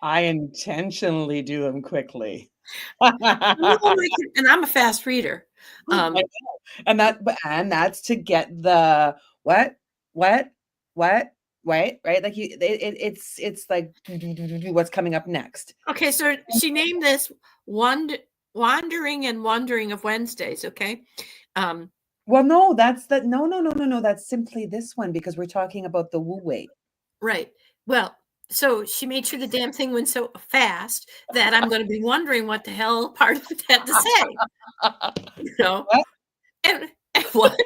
I intentionally do them quickly. And I'm a fast reader. And that's to get the what, right? Like it's like what's coming up next. Okay, so she named this Wandering and Wondering of Wednesdays, okay? Well, no, that's no. That's simply this one because we're talking about the WEI. Right. Well, so she made sure the damn thing went so fast that I'm going to be wondering what the hell part of it had to say. You know? What? And what?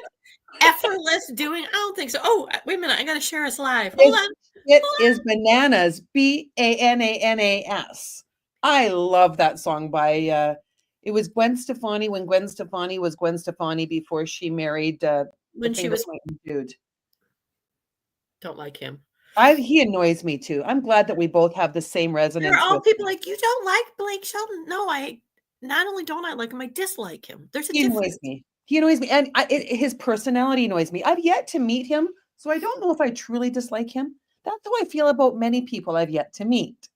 Effortless doing? I don't think so. Oh, wait a minute. I got to share us live. Hold on. It is Bananas, Bananas. I love that song by it was Gwen Stefani when Gwen Stefani was Gwen Stefani before she married when she was dude. Don't like him. He annoys me too. I'm glad that we both have the same resonance. There are all people like, you don't like Blake Shelton. No, I not only don't I like him, I dislike him. There's a difference. He annoys me, and his personality annoys me. I've yet to meet him, so I don't know if I truly dislike him. That's how I feel about many people I've yet to meet.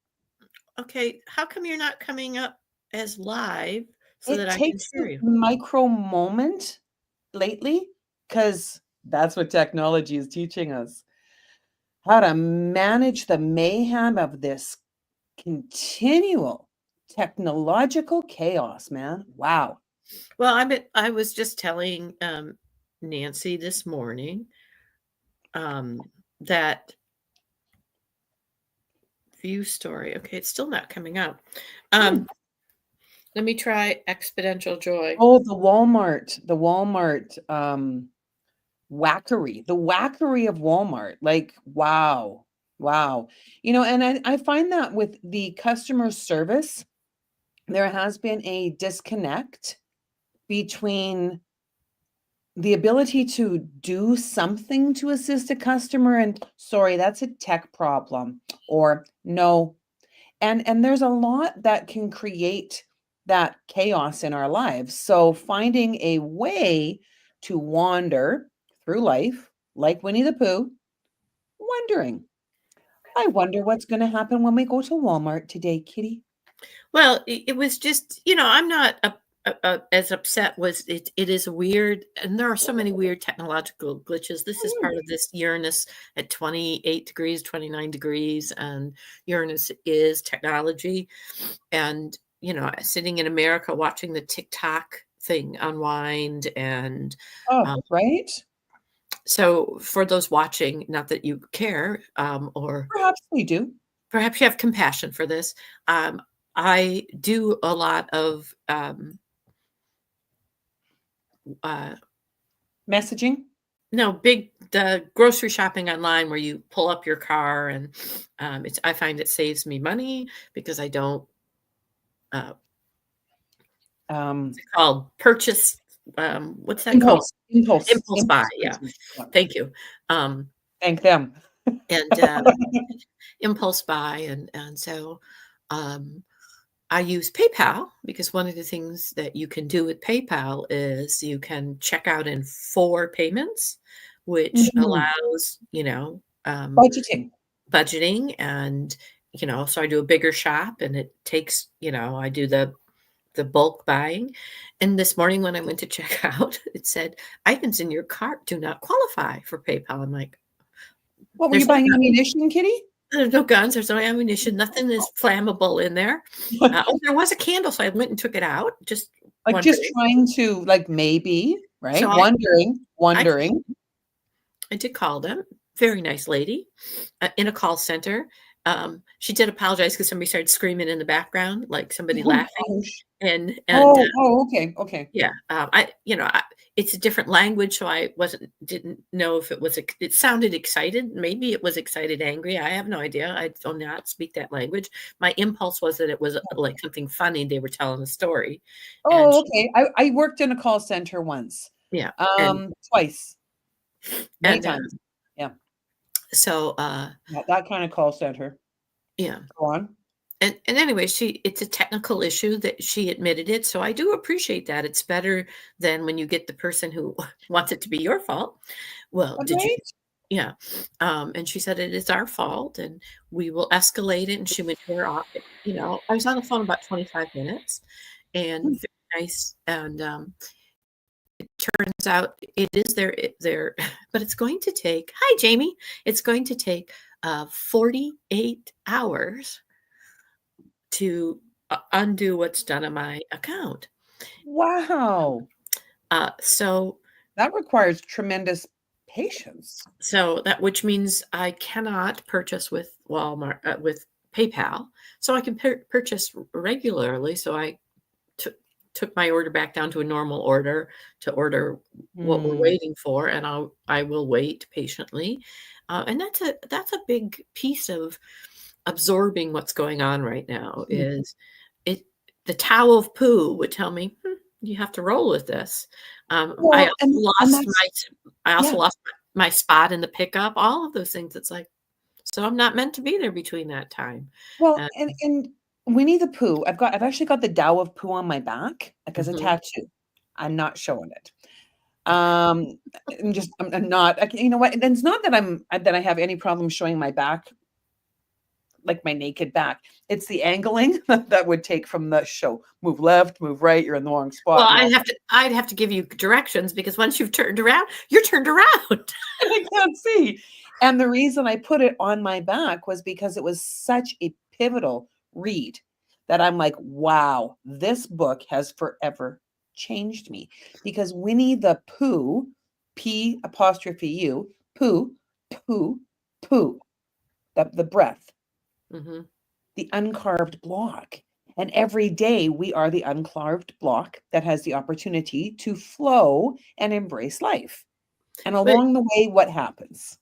Okay, how come you're not coming up as live so that I can hear you? Micro moment lately, because that's what technology is teaching us. How to manage the mayhem of this continual technological chaos, man. Wow. Well, I was just telling Nancy this morning that view story. Okay, it's still not coming up. Let me try exponential joy. Oh, the Walmart wackery, the wackery of Walmart. Like, wow. You know, and I find that with the customer service, there has been a disconnect between the ability to do something to assist a customer and sorry, that's a tech problem, or no. And there's a lot that can create that chaos in our lives. So finding a way to wander through life, like Winnie the Pooh, wondering, I wonder what's going to happen when we go to Walmart today, kitty. Well, it was just, you know, I'm not as upset was it is weird, and there are so many weird technological glitches. This is part of this Uranus at 28 degrees, 29 degrees, and Uranus is technology. And, you know, sitting in America watching the TikTok thing unwind and right. So for those watching, not that you care, or perhaps we do, perhaps you have compassion for this. I do a lot of messaging. No, the grocery shopping online where you pull up your car, and I find it saves me money because I don't. What's it called? Purchase. What's that called? Impulse buy. Yeah. Thank you. Thank them. And impulse buy, and so I use PayPal because one of the things that you can do with PayPal is you can check out in 4 payments, which Mhm. allows, Budgeting. budgeting and, so I do a bigger shop and it takes, I do the bulk buying. And this morning when I went to check out, it said, items in your cart do not qualify for PayPal. I'm like, What were you there's no buying ammunition, Kitty? there's no guns, there's no ammunition, nothing is flammable in there. Oh, there was a candle, so I went and took it out, just Like, just wondering. trying to, like, maybe, So right? Wondering. I did call them. Very nice lady in a call center. She did apologize because somebody started screaming in the background, like somebody Oh laughing, gosh. and Oh, okay, okay. yeah, it's a different language, so I didn't know if it was. It sounded excited. Maybe it was excited, angry. I have no idea. I do not speak that language. My impulse was that it was like something funny. They were telling a story, and Oh, okay. I worked in a call center once. yeah, Twice. Many and times. Yeah. so That kind of call center. yeah. Go on. And anyway, it's a technical issue that she admitted it. So I do appreciate that. It's better than when you get the person who wants it to be your fault. Well, did you? Right? Yeah. And she said it is our fault and we will escalate it. And she went to her office. I was on the phone about 25 minutes and Hmm. very nice. And it turns out it is there, but it's going to take, hi, Jamie. It's going to take 48 hours to undo what's done on my account. Wow. So That requires tremendous patience. which means I cannot purchase with Walmart with PayPal. So I can purchase regularly. So I took my order back down to a normal order to order what we're Hmm. waiting for, and I will wait patiently. And that's a big piece of absorbing what's going on right now. Is it the Tao of Pooh would tell me you have to roll with this. I Well, and that's yeah. also lost my spot in the pickup. All of those things. It's like, so I'm not meant to be there between that time. Well, Uh, and Winnie the Pooh, I've actually got the Tao of Pooh on my back, like, as a mhm. tattoo. I'm not showing it. I'm not, you know what? And it's not that that I have any problem showing my back, like my naked back. It's the angling that would take from the show. Move left, move right, you're in the wrong Well, spot and all. I'd have to give you directions because once you've turned around, you're turned around. I can't see. And the reason I put it on my back was because it was such a pivotal read that I'm like, wow, this book has forever changed me. Because Winnie the Pooh, P apostrophe U, Pooh, Pooh, Pooh, the breath, Mhm. the uncarved block. And every day we are the uncarved block that has the opportunity to flow and embrace life. And But along the way, what happens?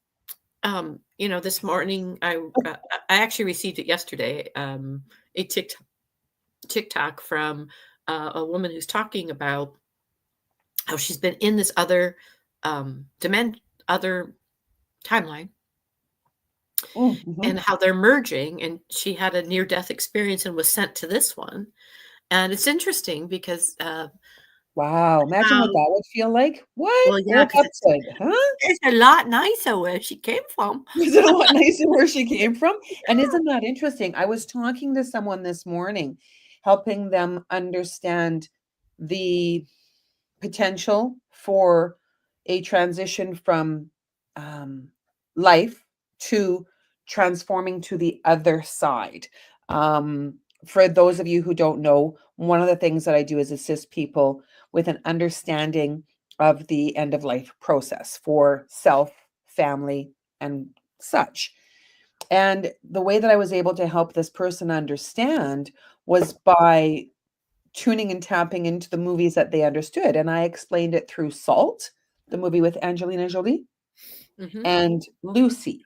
this morning I actually received it yesterday. A TikTok from a woman who's talking about how she's been in this other timeline Mhm. and how they're merging. And she had a near death experience and was sent to this one. And it's interesting because Wow, imagine what how that would feel like. What? well, yeah, Woke because up good, huh? it's a lot nicer where she came from. Was it a lot nicer where she came from? And isn't that interesting? I was talking to someone this morning, helping them understand the potential for a transition from um, life to transforming to the other side. Um, for those of you who don't know, one of the things that I do is assist people with an understanding of the end of life process for self, family, and such. And the way that I was able to help this person understand was by tuning and tapping into the movies that they understood. And I explained it through Salt, the movie with Angelina Jolie, Hmm. and Lucy.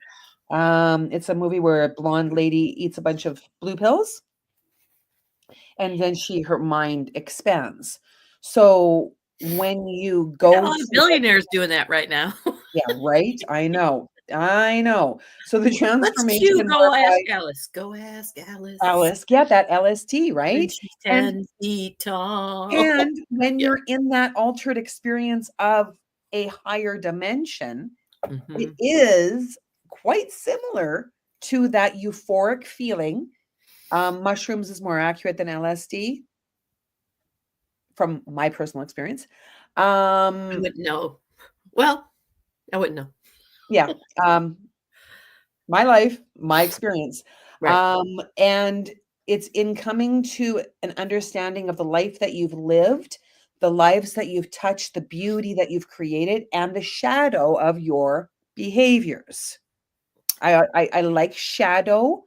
It's a movie where a blonde lady eats a bunch of blue pills and then her mind expands. So when you We got a go lot of through, billionaires doing that right now. yeah, right. I know. I know. So the Let's cue transformation Go mark Ask by Alice. Go Ask Alice. Alice. Yeah, that LST, And right? she's And 10 feet tall. and when Yeah. you're in that altered experience of a higher dimension, it Mhm. is quite similar to that euphoric feeling. Mushrooms is more accurate than LSD from my personal experience. I wouldn't know. Well, I wouldn't know. Yeah, my life, my experience. Right. And it's in coming to an understanding of the life that you've lived, the lives that you've touched, the beauty that you've created, and the shadow of your behaviors. I like shadow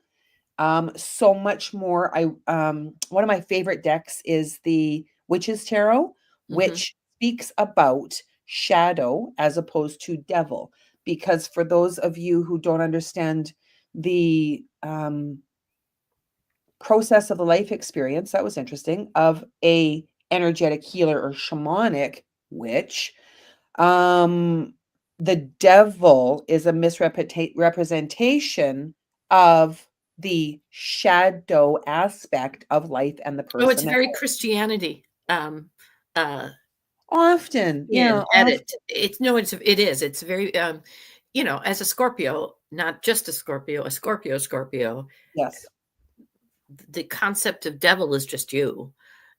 so much more. I One of my favorite decks is the Witch's Tarot, Mhm. which speaks about shadow as opposed to devil. Because for those of you who don't understand the process of the life experience, that was interesting, of a energetic healer or shamanic witch, um, the devil is a misrepresentation of the shadow aspect of life and the Oh, it's person that very Christianity, uh, often, in yeah, at often, it. It's no, it is. It's very, as a Scorpio, not just a Scorpio, yes. the concept of devil is just you.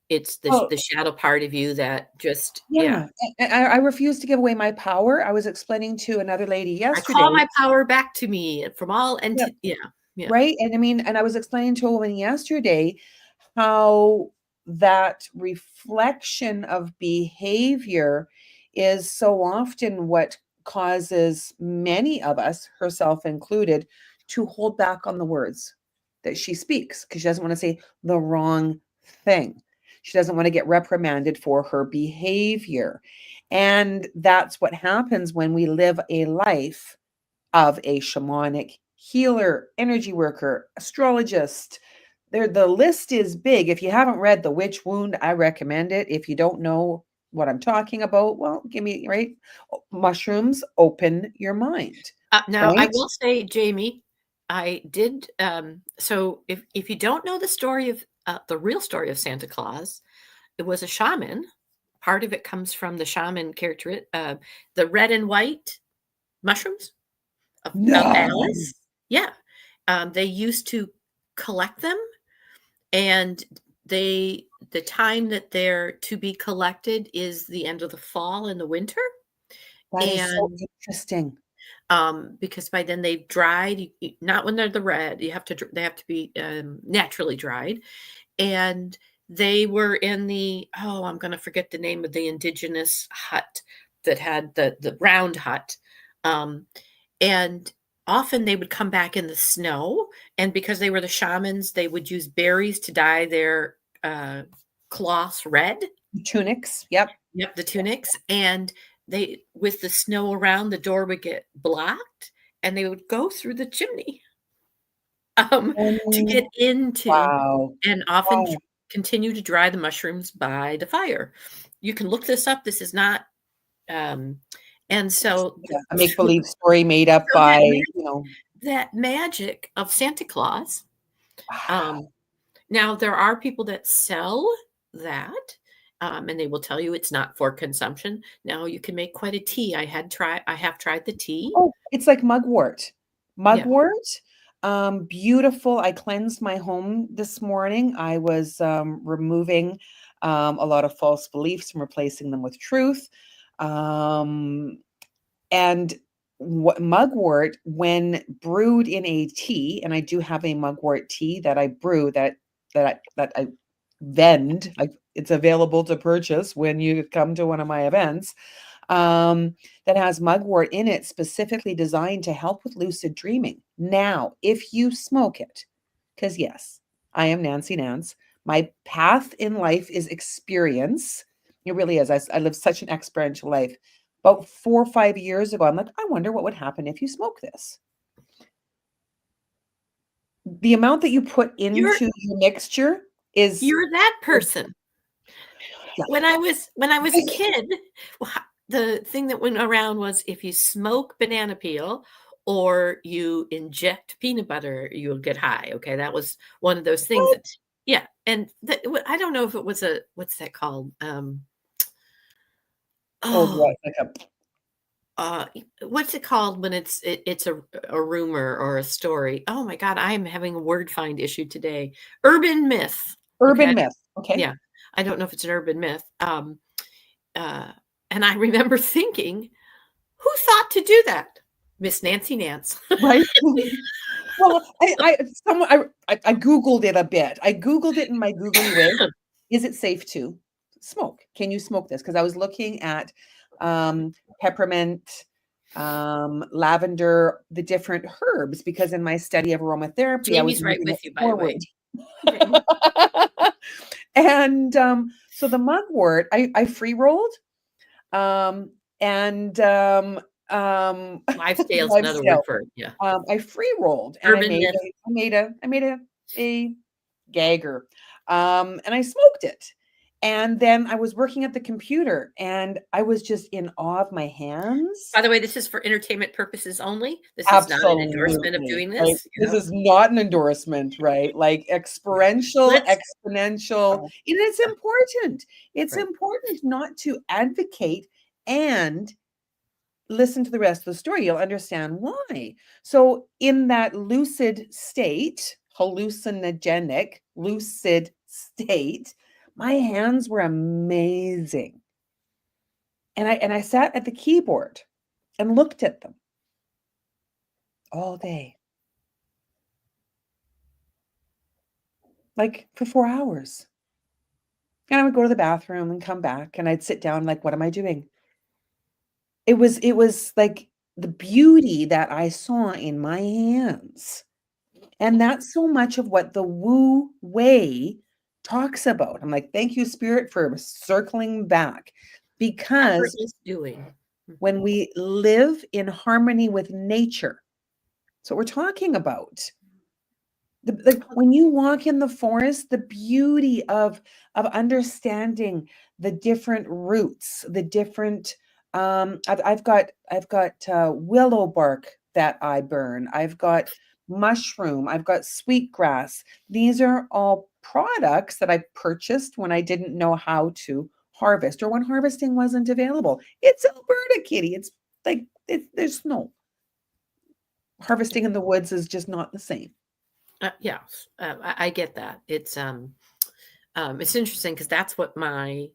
It's Oh, the shadow part of you that just, yeah. yeah. I refuse to give away my power. I was explaining to another lady I call yesterday. my power back to me from all Yeah, yeah, yeah. right. And I mean, and I was explaining to a woman yesterday how that reflection of behavior is so often what causes many of us, herself included, to hold back on the words that she speaks because she doesn't want to say the wrong thing. She doesn't want to get reprimanded for her behavior. And that's what happens when we live a life of a shamanic healer, energy worker, astrologist. There, the list is big. If you haven't read The Witch Wound, I recommend it. If you don't know what I'm talking about, well, give me right. Mushrooms open your mind, Now I right? will say, Jamie, I did, so if you don't know the story of, the real story of Santa Claus, it was a shaman. Part of it comes from the shaman character, the red and white mushrooms of No. Alice. Yeah. They used to collect them, and the time that they're to be collected is the end of the fall and the winter. That is so And interesting. because by then they've dried, not when they're the red, they have to be naturally dried. And they were in oh, I'm going to forget the name of the indigenous hut that had the round hut. Um, and often they would come back in the snow. And because they were the shamans, they would use berries to dye their cloths red. Tunics. Yep. Yep, the tunics. And they, with the snow around, the door would get blocked, and they would go through the chimney to get into, Wow. and often Wow. continue to dry the mushrooms by the fire. You can look this up. This is not, um, and so, Yeah, a make believe story made up so by, you know, that magic of Santa Claus. wow. Um, Now there are people that sell that, and they will tell you it's not for consumption. Now you can make quite a tea. I have tried the tea. Oh, it's like mugwort. Yeah. Mugwort, beautiful. I cleansed my home this morning. I was, removing, a lot of false beliefs and replacing them with truth. Um, and what mugwort, when brewed in a tea, and I do have a mugwort tea that I brew that I vend. It's available to purchase when you come to one of my events, that has mugwort in it, specifically designed to help with lucid dreaming. Now, if you smoke it, because yes, I am Nancy Nance. My path in life is experience. It really is. I live such an experiential life. About 4 or 5 years ago, I'm like, I wonder what would happen if you smoke this. The amount that you put You're into your mixture is, you're that person. yeah. When I was a kid, the thing that went around was if you smoke banana peel or you inject peanut butter, you'll get high. Okay, that was one of those things. What? Yeah, and I don't know if it was what's that called? Oh, Oh, what? Like a what's it called when it's a rumor or a story? Oh my God, I am having a word find issue today. Urban myth. Okay, urban myth. Okay. yeah, I don't know if it's an urban myth. Uh, and I remember thinking, who thought to do that? Miss Nancy Nance. Right. Well, I Googled it a bit. I Googled it in my googly way. Is it safe to smoke? Can you smoke this? Because I was looking at peppermint, lavender, the different herbs, because in my study of aromatherapy, I was Jamie's right moving it with you, by the forward. way. Jamie. And so the mugwort, I free rolled, and Lifestyle is another word lifestyle. for it. Yeah. I free rolled and Urban myth. I made a gagger, and I smoked it. And then I was working at the computer and I was just in awe of my hands. By the way, this is for entertainment purposes only. This is not an endorsement of Absolutely, doing right? this. This is not an endorsement, right? Like experiential, Let's exponential, and it's yeah, important. It's right. important not to advocate and listen to the rest of the story. You'll understand why. So, in that lucid state, hallucinogenic, lucid state, my hands were amazing. And I sat at the keyboard and looked at them all day, like for 4 hours. And I would go to the bathroom and come back and I'd sit down like, what am I doing? It was like the beauty that I saw in my hands. And that's so much of what the Wu Wei talks about. I'm like, thank you, Spirit, for circling back. Because Effortless doing. when we live in harmony with nature, that's what we're talking about. When you walk in the forest, the beauty of understanding the different roots, the different I've got willow bark that I burn. I've got mushroom. I've got sweetgrass. These are all products that I purchased when I didn't know how to harvest or when harvesting wasn't available. It's Alberta, kitty. It's like there's no harvesting in the woods is just not the same. Yeah, I get that. It's interesting because that's what I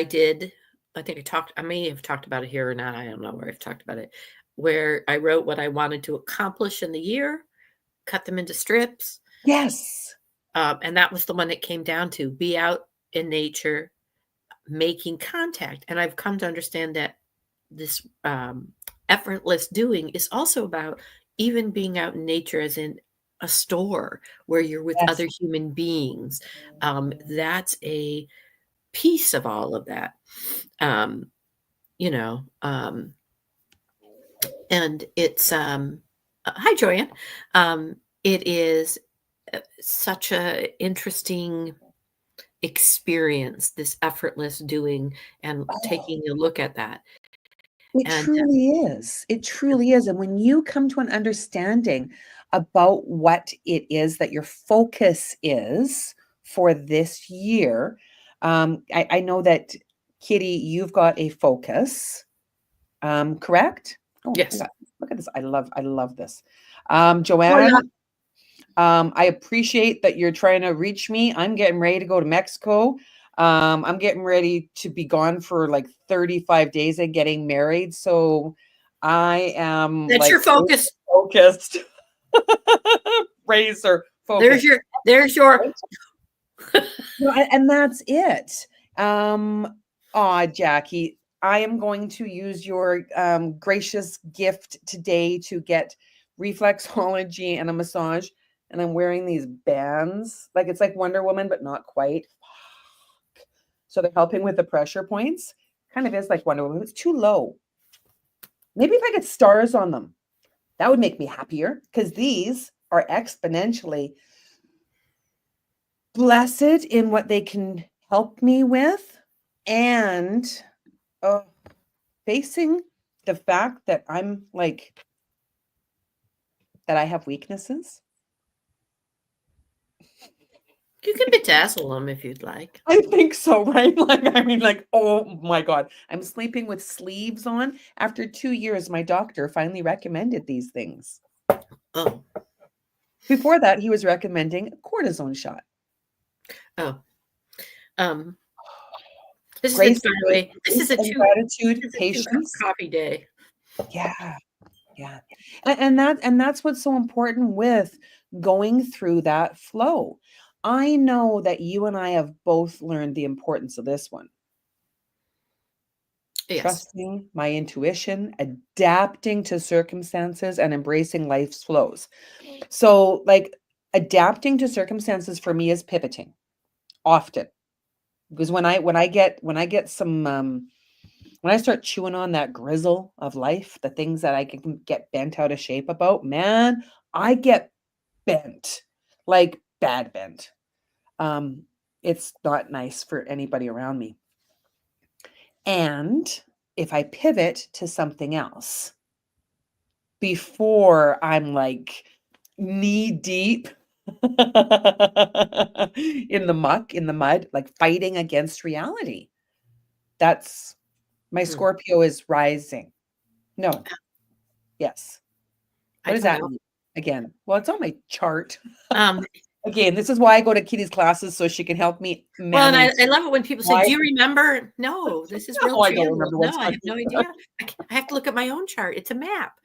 did. I may have talked about it here or not. I don't know where I've talked about it, where I wrote what I wanted to accomplish in the year, cut them into strips. Yes. And that was the one that came down to be out in nature, making contact. And I've come to understand that this effortless doing is also about even being out in nature, as in a store where you're with Yes. other human beings. That's a piece of all of that. Um, you know, and it's hi Joanne. It is such a interesting experience, this effortless doing and Oh, taking a look at that. it And truly is. It truly is. And when you come to an understanding about what it is that your focus is for this year, I know that Kitty, you've got a focus, correct? Oh, yes. look at this. I love this. Hola. Joanne, I appreciate that you're trying to reach me. I'm getting ready to go to Mexico. I'm getting ready to be gone for like 35 days and getting married. So I am That's like your focus. focused, razor focused. There's your And that's it. Jackie, I am going to use your gracious gift today to get reflexology and a massage. And I'm wearing these bands. Like it's like Wonder Woman, but not quite. So they're helping with the pressure points. Kind of is like Wonder Woman. It's too low. Maybe if I get stars on them, that would make me happier because these are exponentially blessed in what they can help me with and facing the fact that I'm like that I have weaknesses? You can bedazzle them if you'd like. I think so, right? Like, I mean, like, oh my God, I'm sleeping with sleeves on. After 2 years, my doctor finally recommended these things. Oh, Before that, he was recommending a cortisone shot. oh. Um, this is, by Grace, the way, this is grace a and two gratitude, this is a two-cup patience. coffee day. Yeah, yeah. And that's what's so important with going through that flow. I know that you and I have both learned the importance of this one. Yes. Trusting my intuition, adapting to circumstances, and embracing life's flows. So, like, adapting to circumstances for me is pivoting often, because when I get some when I start chewing on that grizzle of life, the things that I can get bent out of shape about, man, I get bent, like bad bent. Um, it's not nice for anybody around me. And if I pivot to something else before I'm like knee deep in the muck, in the mud, like fighting against reality, that's my Hmm. Scorpio is rising. No, yes. I What does don't that know. mean? Again, well, it's on my chart. Um, Again, this is why I go to Kitty's classes so she can help me well, and manage. I love it when people say, Why? "Do you remember?" No, this is real No, I don't channel. remember No, what's I have on. no idea. I have to look at my own chart. It's a map.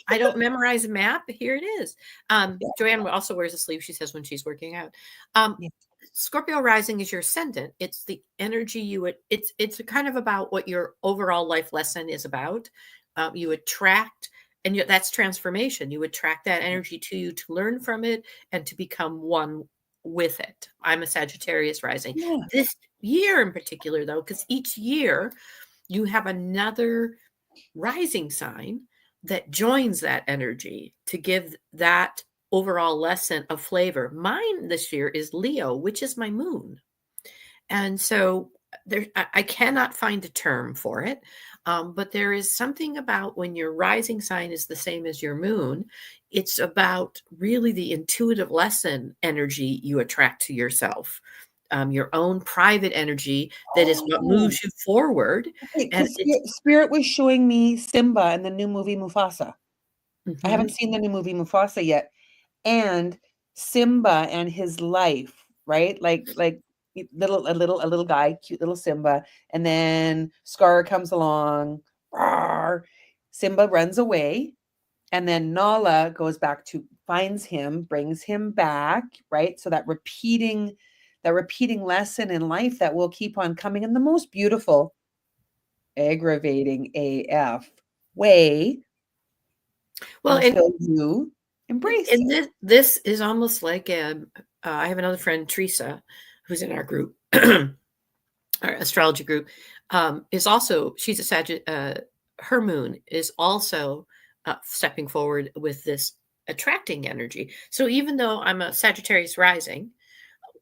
I don't memorize a map. Here it is. Yeah, Joanne also wears a sleeve, she says, when she's working out. Um, yeah. Scorpio rising is your ascendant. It's the energy you would, it's kind of about what your overall life lesson is about. You attract, and that's transformation. You attract that energy to you to learn from it and to become one with it. I'm a Sagittarius rising. Yeah. This year in particular, though, because each year you have another rising sign that joins that energy to give that overall lesson a flavor. Mine this year is Leo, which is my moon. And so I cannot find a term for it, but there is something about when your rising sign is the same as your moon. It's about really the intuitive lesson energy you attract to yourself, your own private energy that is what Oh, moves you forward. And because it's Spirit was showing me Simba in the new movie Mufasa. I mhm. haven't seen the new movie Mufasa yet. And Simba and his life, right? Like a little guy, cute little Simba, and then Scar comes along. Rawr. Simba runs away, and then Nala goes back to finds him, brings him back, right? So that repeating lesson in life that will keep on coming in the most beautiful, aggravating AF way Well, until you embrace and it. this is almost like I have another friend, Teresa, who's in our group, our astrology group, is also, she's a her moon is also stepping forward with this attracting energy. So even though I'm a Sagittarius rising,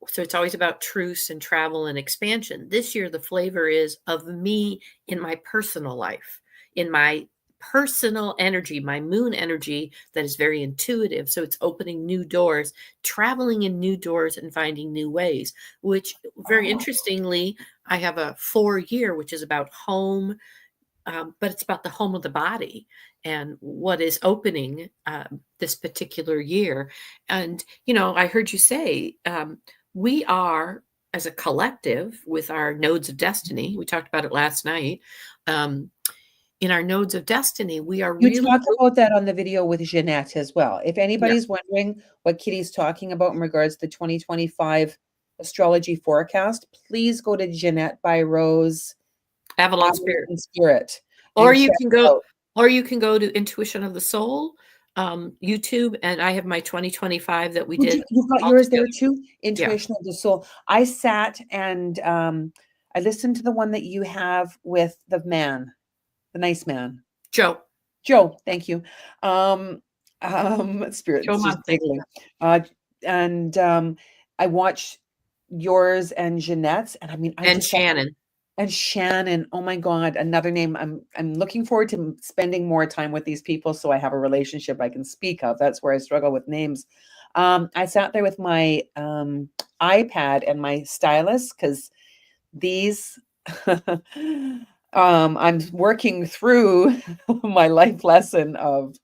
so it's always about truce and travel and expansion. This year, the flavor is of me in my personal life, in my personal energy, my moon energy that is very intuitive. So it's opening new doors, traveling in new doors and finding new ways, which very interestingly, I have a 4 year, which is about home, but it's about the home of the body and what is opening this particular year. And, I heard you say we are, as a collective, with our nodes of destiny, we talked about it last night. Um, in our nodes of destiny, we are You really, talk about that on the video with Jeanette as well. If yeah, anybody's wondering what Kitty's talking about in regards to the 2025 astrology forecast, please go to Jeanette by Rose Avalon Spirit. Avalon Spirit Or and you check can go, out. to Intuition of the Soul, YouTube, and I have my 2025 that we Would did you've got all yours there together. too? Yeah, Intuition of the Soul. I sat and I listened to the one that you have with the man, the nice man. Joe. Joe, thank you. Joe Spirit's just Monson. giggling. Uh, and I watched yours and Jeanette's, and I mean, I And just got Shannon. And Shannon, oh my God, another name. I'm looking forward to spending more time with these people so I have a relationship I can speak of. That's where I struggle with names. I sat there with my iPad and my stylus because these I'm working through my life lesson of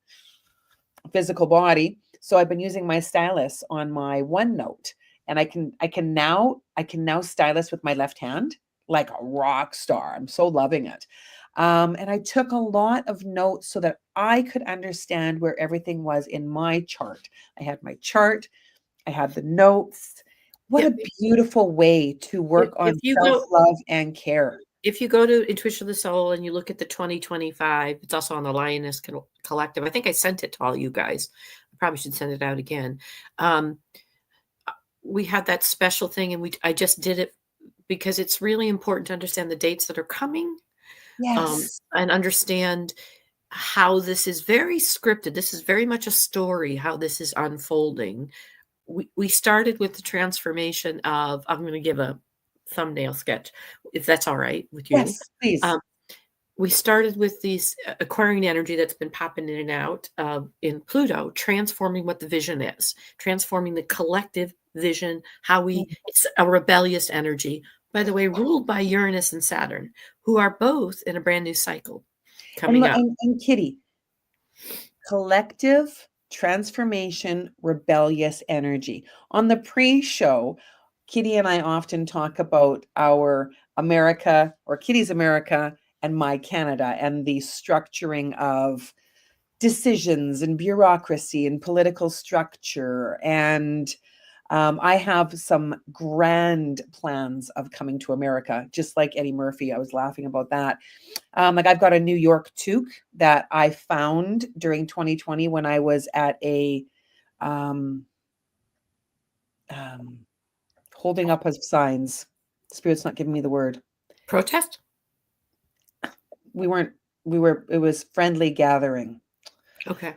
physical body. So I've been using my stylus on my OneNote, and I can now stylus with my left hand like a rock star. I'm so loving it. And I took a lot of notes so that I could understand where everything was in my chart. I had my chart, I had the notes. What Yeah. a beautiful way to work If on you go self-love and care. if you go to Intuition of the Soul and you look at the 2025, it's also on the Lioness Collective. I think I sent it to all you guys. I probably should send it out again. We had that special thing, and I just did it because it's really important to understand the dates that are coming, Yes. and understand how this is very scripted. This is very much a story, how this is unfolding. We started with the transformation of, I'm going to give a thumbnail sketch, if that's all right with you. Yes, please. Um, we started with these acquiring energy that's been popping in and out in Pluto, transforming what the vision is, transforming the collective vision, it's a rebellious energy, by the way, ruled by Uranus and Saturn, who are both in a brand new cycle coming up. And Kitty, collective transformation, rebellious energy. On the pre-show, Kitty and I often talk about our America, or Kitty's America, and my Canada, and the structuring of decisions and bureaucracy and political structure. And I have some grand plans of coming to America, just like Eddie Murphy. I was laughing about that. Like I've got a New York toque that I found during 2020 when I was at a um, um, holding up of signs. Spirit's not giving me the word. Protest? We weren't. We were. It was friendly gathering. Okay.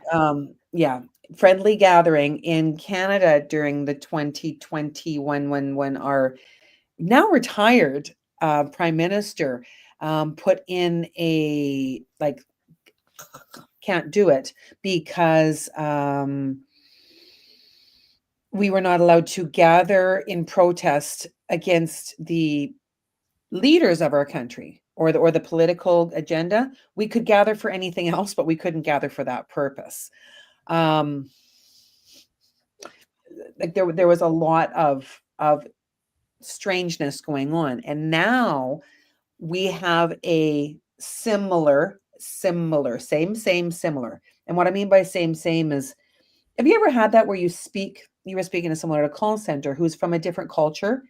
Yeah, friendly gathering in Canada during the 2021 when our now retired prime minister put in a like can't do it because we were not allowed to gather in protest against the leaders of our country or the political agenda. We could gather for anything else, but we couldn't gather for that purpose. Like there was a lot of strangeness going on, and now we have a similar, similar. And what I mean by same is, have you ever had that where you were speaking to someone at a call center who's from a different culture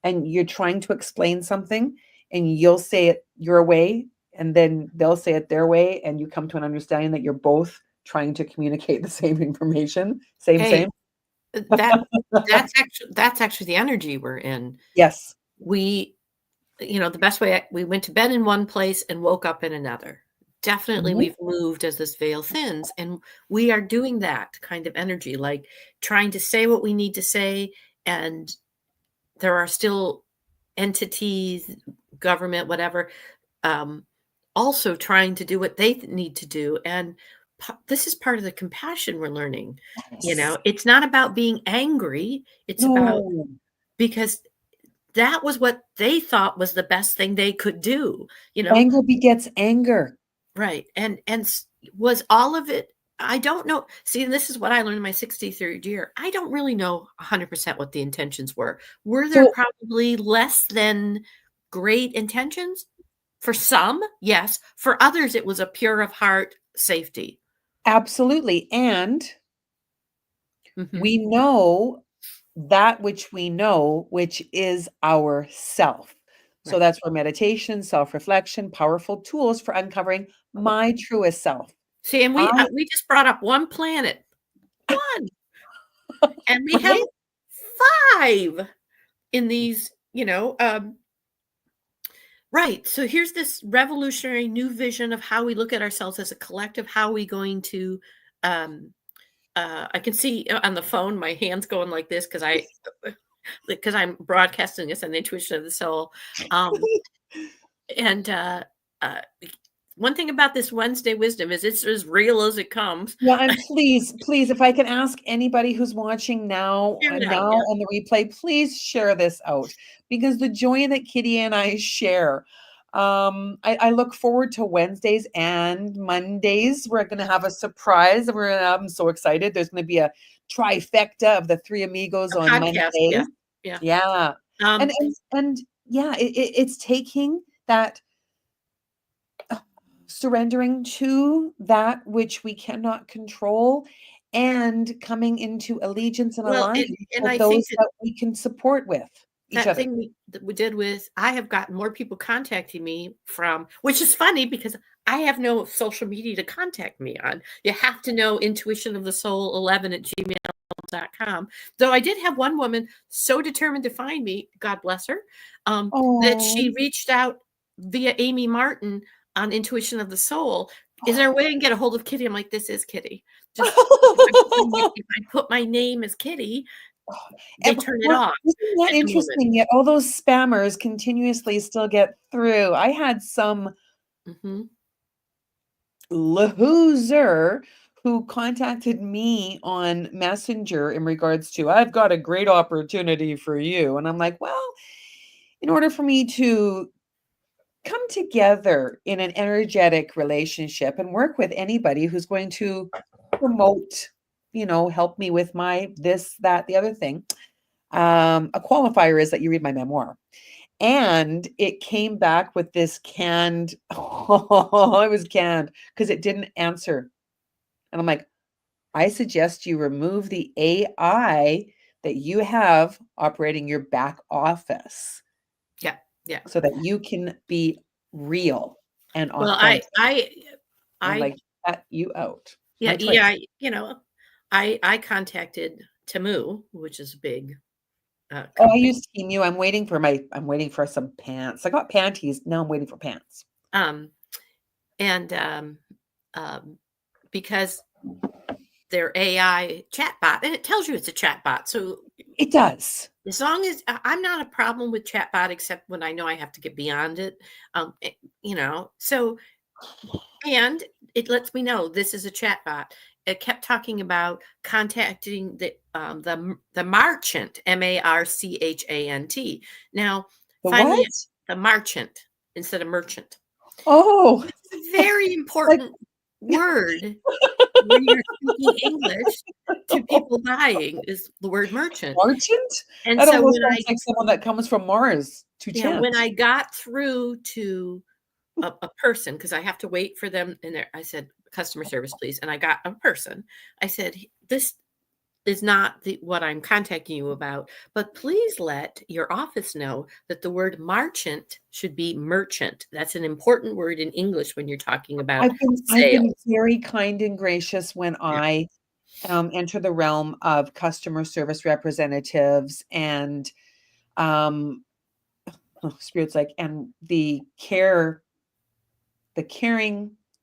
and you're trying to explain something and you'll say it your way and then they'll say it their way and you come to an understanding that you're both trying to communicate the same information? Hey, Same. that's actually the energy we're in. Yes. We, the best way, we went to bed in one place and woke up in another. Definitely Mhm. we've moved as this veil thins, and we are doing that kind of energy, like trying to say what we need to say, and there are still entities, government, whatever, also trying to do what they need to do. And this is part of the compassion we're learning. Yes. It's not about being angry. It's about, No. because that was what they thought was the best thing they could do, Anger begets anger. right? And was all of it? I don't know. See, this is what I learned in my 63rd year. I don't really know 100% what the intentions were. Were there So probably less than great intentions? For some, yes. For others, it was a pure of heart safety. absolutely. And Mhm. we know that which we know, which is our self. So Right. that's where meditation, self-reflection, powerful tools for uncovering my truest self. See, and I we just brought up one planet, one, and we have right? 5 in these, right. So here's this revolutionary new vision of how we look at ourselves as a collective. How are we going to, um, I can see on the phone, my hands going like this because I'm broadcasting this on the Intuition of the Soul. And one thing about this Wednesday wisdom is it's as real as it comes. Yeah, and please, if I can ask anybody who's watching now, Share it out, now yeah. on the replay, please share this out because the joy that Kitty and I share. I look forward to Wednesdays and Mondays. We're going to have a surprise, and I'm so excited. There's going to be a trifecta of the three amigos A on podcast, yeah, Mondays. yeah. Yeah, and yeah, it's taking that surrendering to that which we cannot control and coming into allegiance and Well, alliance and with I think those that we can support with each that other. thing that we did with, I have gotten more people contacting me from, which is funny because I have no social media to contact me on. You have to know intuitionofthesoul11@gmail.com. Though I did have one woman so determined to find me, God bless her, that she Oh, reached out via Amy Martin on Intuition of the Soul. Is there a way I can get a hold of Kitty? I'm like, this is Kitty. Just if I put my name as Kitty, they turn it off isn't that at the moment. interesting? Yet all those spammers continuously still get through. I had some loser who contacted me on Messenger in regards to, I've got a great opportunity for you. And I'm like, well, in order for me to come together in an energetic relationship and work with anybody who's going to promote, help me with my this, that, the other thing. A qualifier is that you read my memoir. And it came back with this canned, oh, it was canned because it didn't answer. And I'm like, I suggest you remove the AI that you have operating your back office. Yeah, yeah. So that you can be real and Well, authentic. I'm I like, cut you out. yeah, My choice. I contacted Temu, which is a big Oh, I company. use Temu. I'm waiting for some pants. I got panties. Now I'm waiting for pants. And because their AI chatbot, and it tells you it's a chatbot. So It does. as long as I'm not a problem with chatbot, except when I know I have to get beyond it, so, and it lets me know this is a chatbot. It kept talking about contacting the merchant, MARCHANT. Now, The finally, what? the merchant instead of merchant. Oh, It's a very like important word when you're speaking English to people buying is the word merchant. merchant? And That so almost sounds like someone that comes from Mars to chant. when I got through to a person, because I have to wait for them, and I said, customer service, please. And I got a person. I said, this is not what I'm contacting you about, but please let your office know that the word merchant should be merchant. That's an important word in English when you're talking about I've been sales. very kind and gracious when Yeah. I enter the realm of customer service representatives and spirits like and the caring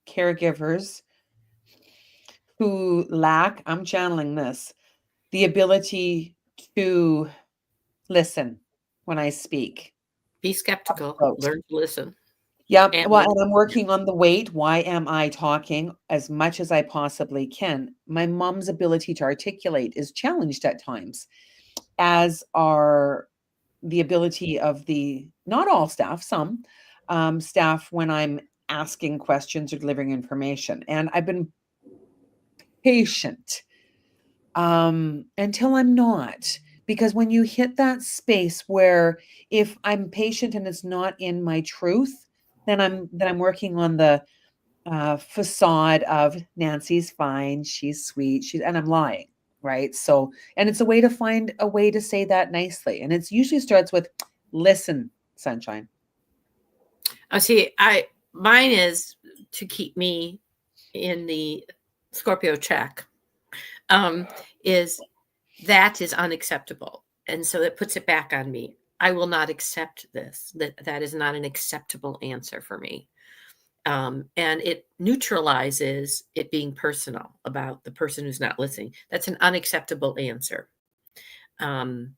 caregivers who lack, I'm channeling this, the ability to listen when I speak. Be skeptical, Quote. learn to listen. Yep. And Well, and I'm working on the weight. Why am I talking as much as I possibly can? My mom's ability to articulate is challenged at times, as are the ability of not all staff, some staff when I'm asking questions or delivering information. And I've been patient until I'm not. Because when you hit that space where if I'm patient and it's not in my truth, then I'm working on the facade of Nancy's fine, she's sweet, and I'm lying, right? So, and it's a way to find a way to say that nicely, and it's usually starts with, "Listen, sunshine." I see. Mine is to keep me in the Scorpio check. Is unacceptable, and so it puts it back on me. I will not accept this. That is not an acceptable answer for me. And it neutralizes it being personal about the person who's not listening. That's an unacceptable answer. Um,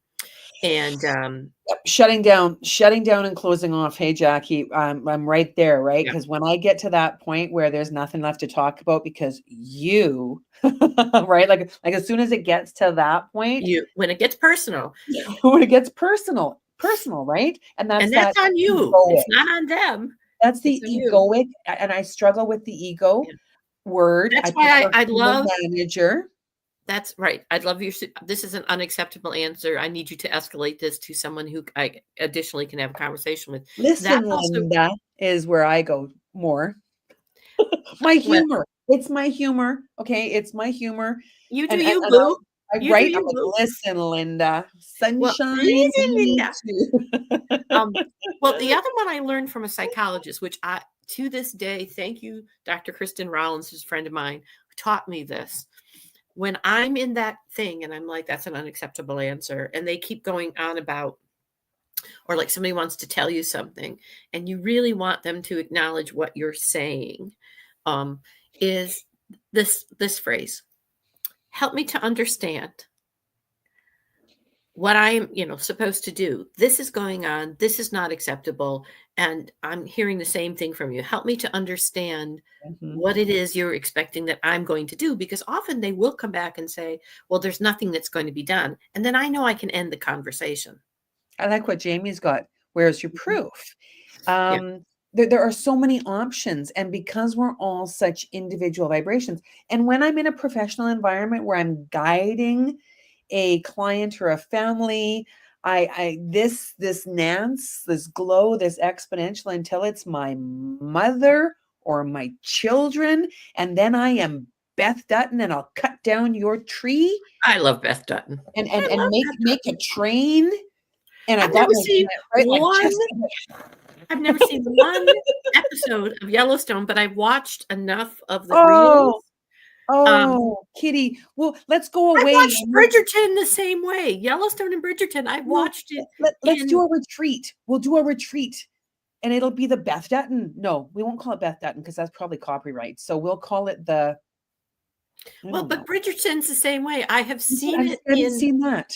And Shutting down and closing off. Hey, Jackie, I'm right there, right? yeah, Because when I get to that point where there's nothing left to talk about because you, right? Like as soon as it gets to that point, when it gets personal, when it gets personal, right? And and that's that's that on you. egoic. It's not on them. That's It's the on you. egoic, and I struggle with the ego Yeah. word. That's I why prefer I human love. manager. That's right. I'd love your. This is an unacceptable answer. I need you to escalate this to someone who I additionally can have a conversation with. Listen, That's also Linda, is where I go more. My well. humor. It's my humor. Okay, it's my humor. You do And you, and boo. I You do write, I'm you, boo. like, "Listen, Linda, Well, sunshine listen, me Linda. too." Um, well, the other one I learned from a psychologist, which I to this day, thank you, Dr. Kristen Rollins, who's a friend of mine, who taught me this. When I'm in that thing and I'm like, that's an unacceptable answer, and they keep going on about, or like somebody wants to tell you something, and you really want them to acknowledge what you're saying, um, is this phrase, help me to understand what I'm, supposed to do. This is going on. This is not acceptable. And I'm hearing the same thing from you. Help me to understand Mhm. what it is you're expecting that I'm going to do, because often they will come back and say, well, there's nothing that's going to be done. And then I know I can end the conversation. I like what Jamie's got. Where's your Mhm. proof? Yeah. There are so many options, and because we're all such individual vibrations, and when I'm in a professional environment where I'm guiding a client or a family, I this Nance, this glow, this exponential until it's my mother or my children, and then I am Beth Dutton, and I'll cut down your tree I love Beth Dutton. and I love Beth make a Dutton. train, and I I've got never my seen right, my one chest. I've never seen one episode of Yellowstone, but I've watched enough of the Oh, reels. Um, oh, Kitty. Well, let's go I away watched and let's Bridgerton the same way. Yellowstone and Bridgerton, I no, watched it let's do in a retreat. We'll do a retreat, and it'll be the Beth Dutton. No, we won't call it Beth Dutton because that's probably copyright. So we'll call it the I well, don't but know. Bridgerton's the same way. I have I seen it haven't in seen that.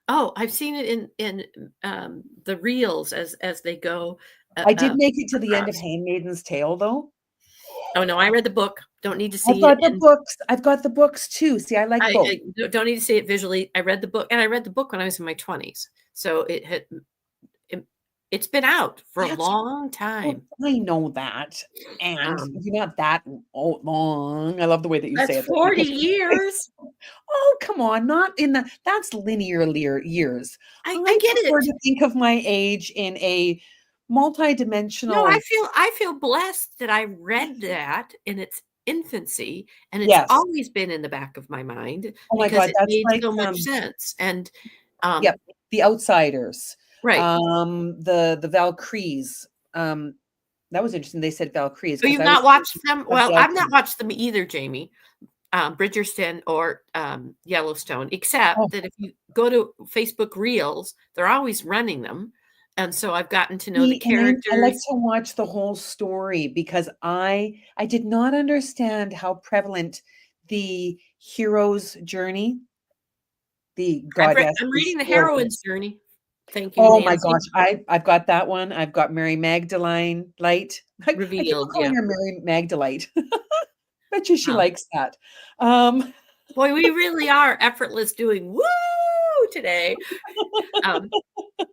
I've seen it in the reels as they go I did make it to the end of across. Handmaid's Tale, though. Oh, no, I read the book. Don't need to I've see it got the in books. I've got the books too. See, I like both. I don't need to see it visually. I read the book, and I read the book when I was in my 20s. So it it's been out for a That's long well, time. I know that, and Um, you're not that long. I love the way that you that's say it. 40 years. Oh, come on, not in the that's linear years. I I get prefer it. to think of my age in a No, multidimensional I feel blessed that I read that in its infancy, and it's yes. always been in the back of my mind Oh my because god, it that's made like, so much sense. And yep, um, The Outsiders, right. the Valkyries, that was interesting they said Valkyries So because you've I was not watched thinking them? of Well, I've not Delta. watched them either, Jamie. Bridgerton or Yellowstone, except Oh, that if you go to Facebook Reels, they're always running them. And so I've gotten to know the see, and I like characters. to watch the whole story because I did not understand how prevalent the hero's journey, the I'm goddess's reading the journey. heroine's journey. Thank you, Oh my Nancy. gosh, I've got that one. I've got Mary Magdalene Light. I keep on Revealed, calling yeah. her Mary Magdalite. Bet you she Um, likes that. Um, boy, we really are effortless doing woo today. Um,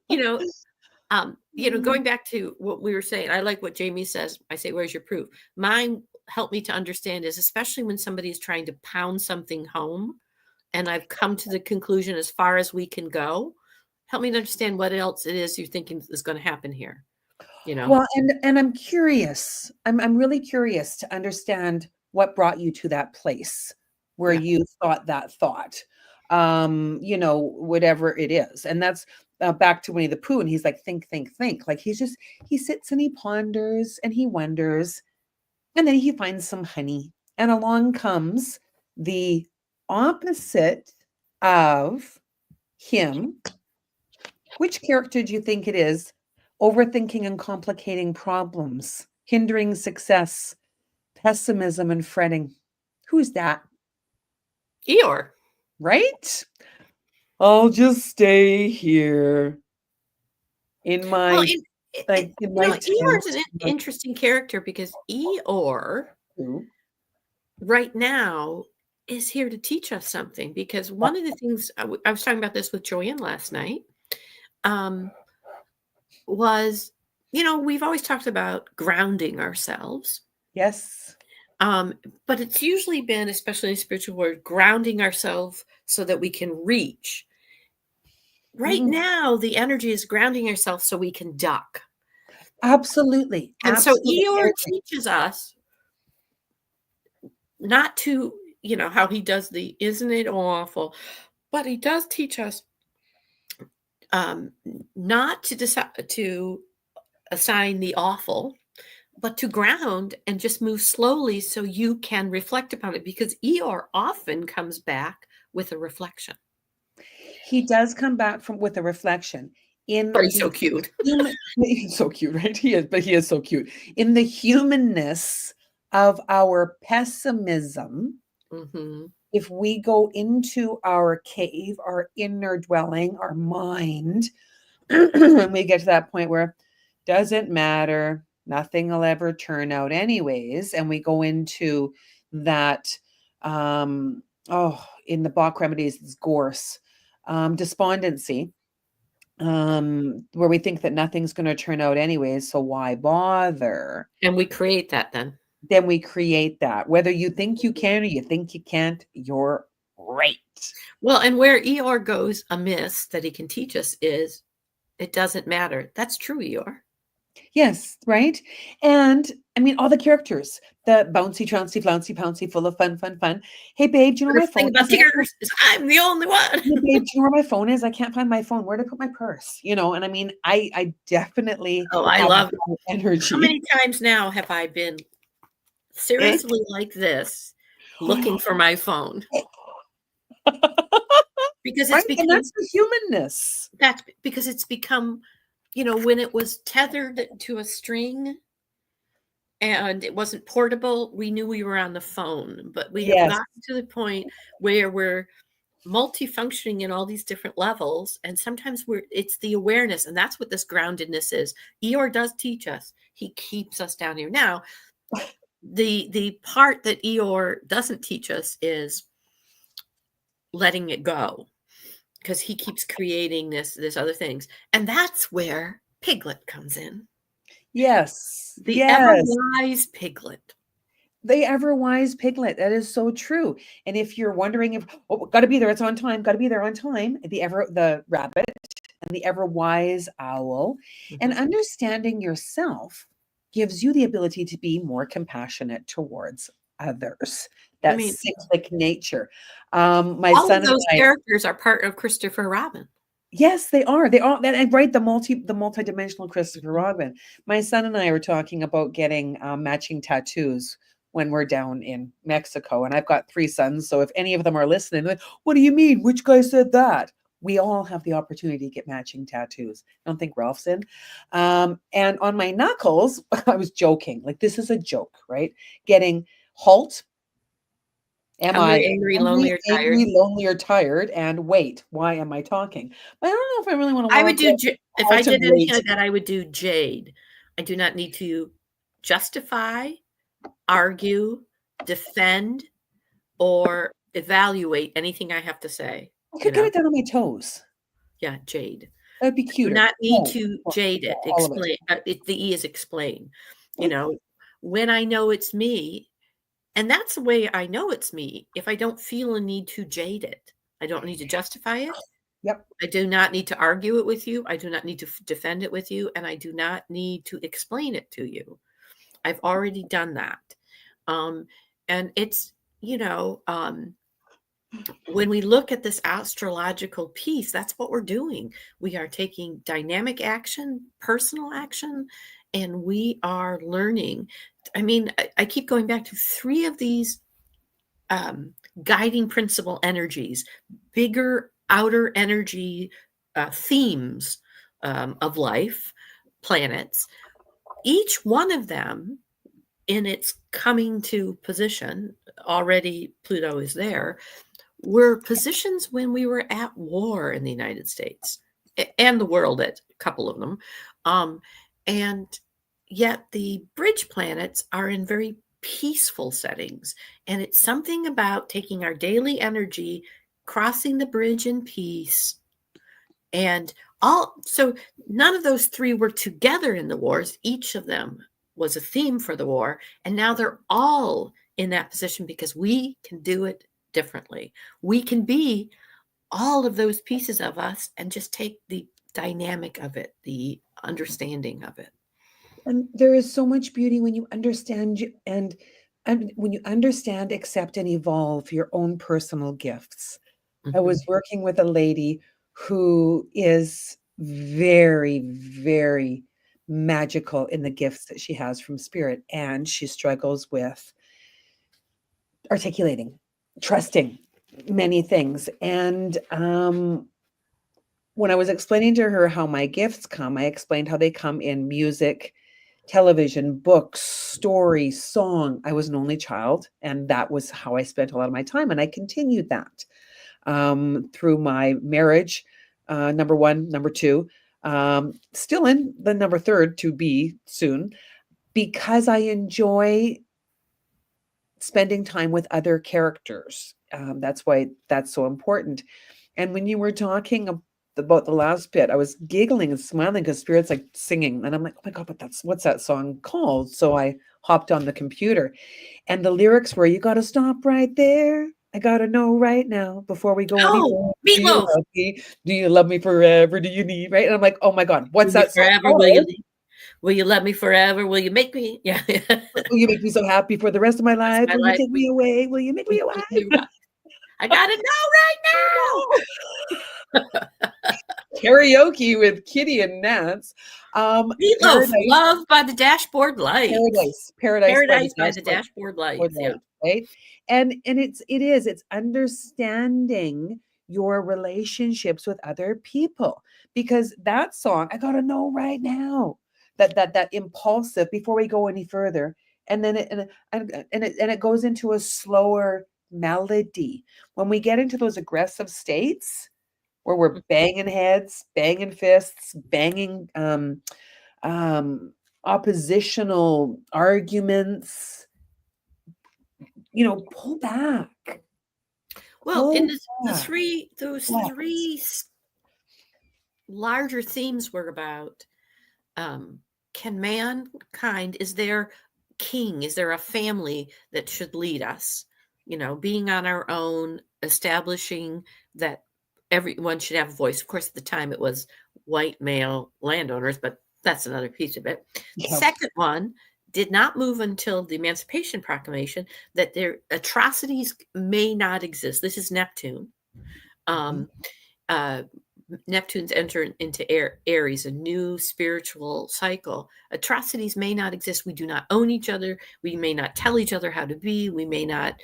you know, going back to what we were saying, I like what Jamie says. I say, where's your proof? Mine help me to understand is especially when somebody is trying to pound something home, and I've come to the conclusion as far as we can go. Help me to understand what else it is you're thinking is going to happen here. You know, well, and I'm curious. I'm really curious to understand what brought you to that place where yeah. you thought that thought. Whatever it is. And that's back to Winnie the Pooh. And he's like, think, think, think. Like he sits and he ponders and he wonders. And then he finds some honey. And along comes the opposite of him. Which character do you think it is? Overthinking and complicating problems, hindering success, pessimism and fretting. Who's that? Eeyore. Right? I'll just stay here in Well, my in my Eeyore is tent. an interesting character because Eeyore True. right now is here to teach us something, because one of the things I was talking about this with Joanne last night, was, we've always talked about grounding ourselves. Yes. But it's usually been, especially in spiritual world, grounding ourselves so that we can reach. Right Mhm. now, the energy is grounding ourselves so we can duck. Absolutely. And so Absolutely. I Eeyore agree. teaches us not to, how he does the isn't it awful, but he does teach us um, not to decide to assign the awful, but to ground and just move slowly so you can reflect upon it, because Eeyore often comes back with a reflection. He does come back from with a reflection in But he's so the cute. human. He's so cute, right? He is so cute. In the humanness of our pessimism, Hmm. if we go into our cave, our inner dwelling, our mind, and we get to that point where doesn't matter, nothing will ever turn out anyways, and we go into that in the Bach remedies, it's gorse, despondency, where we think that nothing's going to turn out anyways, so why bother? And we create that then. Then we create that. Whether you think you can or you think you can't, you're right. Well, and where Eeyore goes amiss that he can teach us is it doesn't matter. That's true, Eeyore. Yes, right? And I mean, all the characters, the bouncy, trouncy, flouncy, pouncy, full of fun, fun, fun. Hey, babe, do you know where my First thing phone about is? tears is I'm the only one. Hey, babe, do you know where my phone is? I can't find my phone. Where did I put my purse? And I mean, I definitely Oh, I have love it. that How many energy. times now have I been seriously like this, looking for my phone? Because Right? it's And become that's the humanness. that's because it's become, when it was tethered to a string and it wasn't portable, we knew we were on the phone. But we have Yes. gotten to the point where we're multifunctioning in all these different levels, and sometimes it's the awareness, and that's what this groundedness is. Eeyore does teach us. He keeps us down here. Now, the part that Eeyore doesn't teach us is letting it go, because he keeps creating this other things. And that's where Piglet comes in. Yes. The ever Yes. wise Piglet. The ever wise Piglet. That is so true. And if you're wondering if, gotta be there, it's on time, gotta be there on time, the rabbit and the ever wise owl. And Mhm. understanding yourself gives you the ability to be more compassionate towards others. I That mean, cyclic nature. My all son of and those I, characters are part of Christopher Robin. yes, they are. They are, and right, the multidimensional Christopher Mhm. Robin. My son and I were talking about getting matching tattoos when we're down in Mexico, and I've got 3 sons, so if any of them are listening, they're like, "What do you mean? Which guy said that?" We all have the opportunity to get matching tattoos. I don't think Ralph's in. And on my knuckles, I was joking, like this is a joke, right? Getting halt. Am I Hungry, angry, hungry, lonely, or tired. angry, lonely, or tired? And wait, why am I talking? But I don't know if I really want to I would log do in, if I halt and did anything wait. like that, I would do Jade. I do not need to justify, argue, defend, or evaluate anything I have to say, I could get you know? it done on my toes. Yeah, Jade. That'd be Do cuter. not need No, to well, jade yeah, it, all of it. explain, the E is explain, you know? When I know it's me, and that's the way I know it's me, if I don't feel a need to jade it. I don't need to justify it. Yep. I do not need to argue it with you. I do not need to defend it with you, and I do not need to explain it to you. I've already done that. Um, and it's, when we look at this astrological piece, that's what we're doing. We are taking dynamic action, personal action, and we are learning. I mean, I keep going back to 3 of these guiding principle energies, bigger outer energy themes of life, planets. Each one of them, in its coming to position, already Pluto is there, were positions when we were at war in the United States and the world, at a couple of them. And yet the bridge planets are in very peaceful settings. And it's something about taking our daily energy, crossing the bridge in peace. And so none of those three were together in the wars. Each of them was a theme for the war. And now they're all in that position because we can do it differently. We can be all of those pieces of us and just take the dynamic of it, the understanding of it. And there is so much beauty when you understand and when you understand, accept, and evolve your own personal gifts. I was working with a lady who is very, very magical in the gifts that she has from spirit, and she struggles with articulating, trusting many things. And when I was explaining to her how my gifts come, I explained how they come in music, television, books, story, song. I was an only child, and that was how I spent a lot of my time. And I continued that through my marriage, number one, number two, still in the number third to be soon, because I enjoy spending time with other characters. That's why that's so important. And when you were talking about the last bit, I was giggling and smiling because Spirit's like singing. And I'm like, oh my God, but what's that song called? So I hopped on the computer and the lyrics were, you got to stop right there. I got to know right now before we go any Oh, further. Do you Meatloaf. love me? Do you love me forever? Do you need, right? And I'm like, oh my God, what's Will you that song forever? called? Will you love me forever? Will you make me? Yeah. Will you make me so happy for the rest of my That's life? my Will you life. take me away? Will you make me We alive? do rock. I gotta know right now. Karaoke with Kitty and Nance. Meatloaf, Paradise, Love by the Dashboard Lights. Paradise by the Paradise by the Dashboard Dashboard Lights. Yeah. Light, right? And it's understanding your relationships with other people, because that song, I gotta know right now, that impulsive before we go any further, and then it goes into a slower melody. When we get into those aggressive states where we're banging heads, banging fists, banging oppositional arguments, pull back, Well, in pull back, those flex. three larger themes were about, can mankind, is there king? Is there a family that should lead us? Being on our own, establishing that everyone should have a voice. Of course, at the time it was white male landowners, but that's another piece of it. Yeah. Second one did not move until the Emancipation Proclamation, that their atrocities may not exist. This is Neptune. Neptune's entering into Aries, a new spiritual cycle. Atrocities may not exist. We do not own each other. We may not tell each other how to be. We may not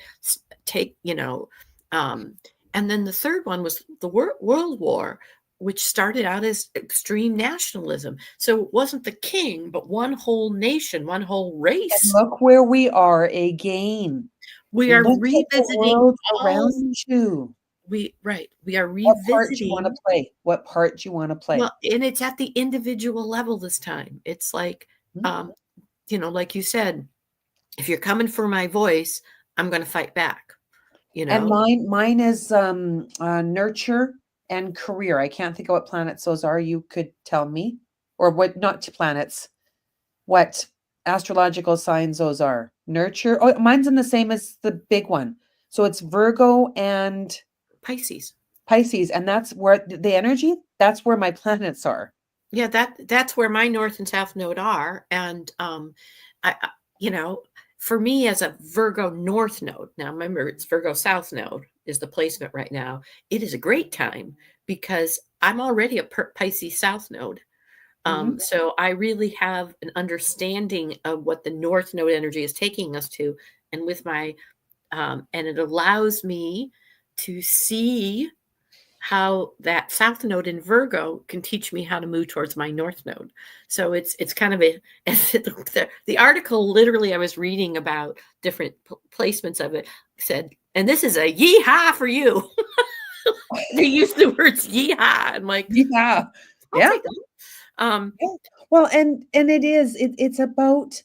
take, and then the third one was the World War, which started out as extreme nationalism. So it wasn't the king, but one whole nation, one whole race. And look where we are again. We are Look at the revisiting world all. around you. We are What part do you want to revisiting. play? What part do you want to play? Well, and it's at the individual level this time. It's like, like you said, if you're coming for my voice, I'm going to fight back. And mine is nurture and career. I can't think of what planets those are. You could tell me, or what? Not planets. What astrological signs those are? Nurture. Oh, mine's in the same as the big one. So it's Virgo and Pisces. And that's where the energy. That's where my planets are. Yeah, that's where my North and South node are, and for me as a Virgo North node. Now, remember, it's Virgo South node is the placement right now. It is a great time because I'm already a Pisces South node. So I really have an understanding of what the North node energy is taking us to, and with my, and it allows me to see how that south node in Virgo can teach me how to move towards my north node. So it's kind of a the article literally I was reading about different placements of it said, and this is a yeehaw for you. They use the words yeehaw. I'm like, Yeah. I'll Yeah. take them. Yeah. Well, and it's about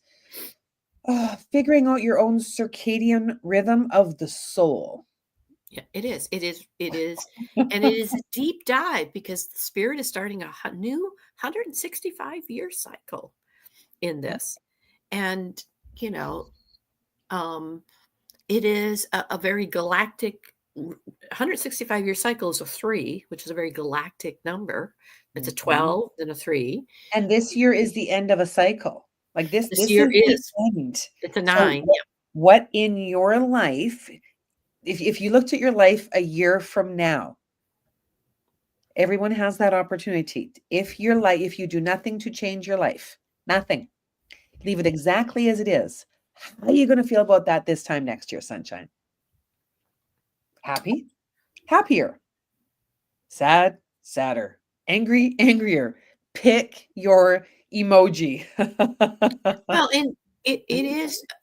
figuring out your own circadian rhythm of the soul. Yeah, it is. And it is a deep dive because the spirit is starting a new 165-year cycle in Yeah. this. And, you know, it is a very galactic 165-year cycle is a 3, which is a very galactic number. It's a Mhm. 12 and a 3. And this year is the end of a cycle. Like this This is year the is. end. It's a So 9. what in your life, if you looked at your life a year from now, everyone has that opportunity. If you do nothing to change your life, nothing, leave it exactly as it is. How are you going to feel about that this time next year, sunshine? Happy? Happier. Sad? Sadder. Angry? Angrier. Pick your emoji. Well, and it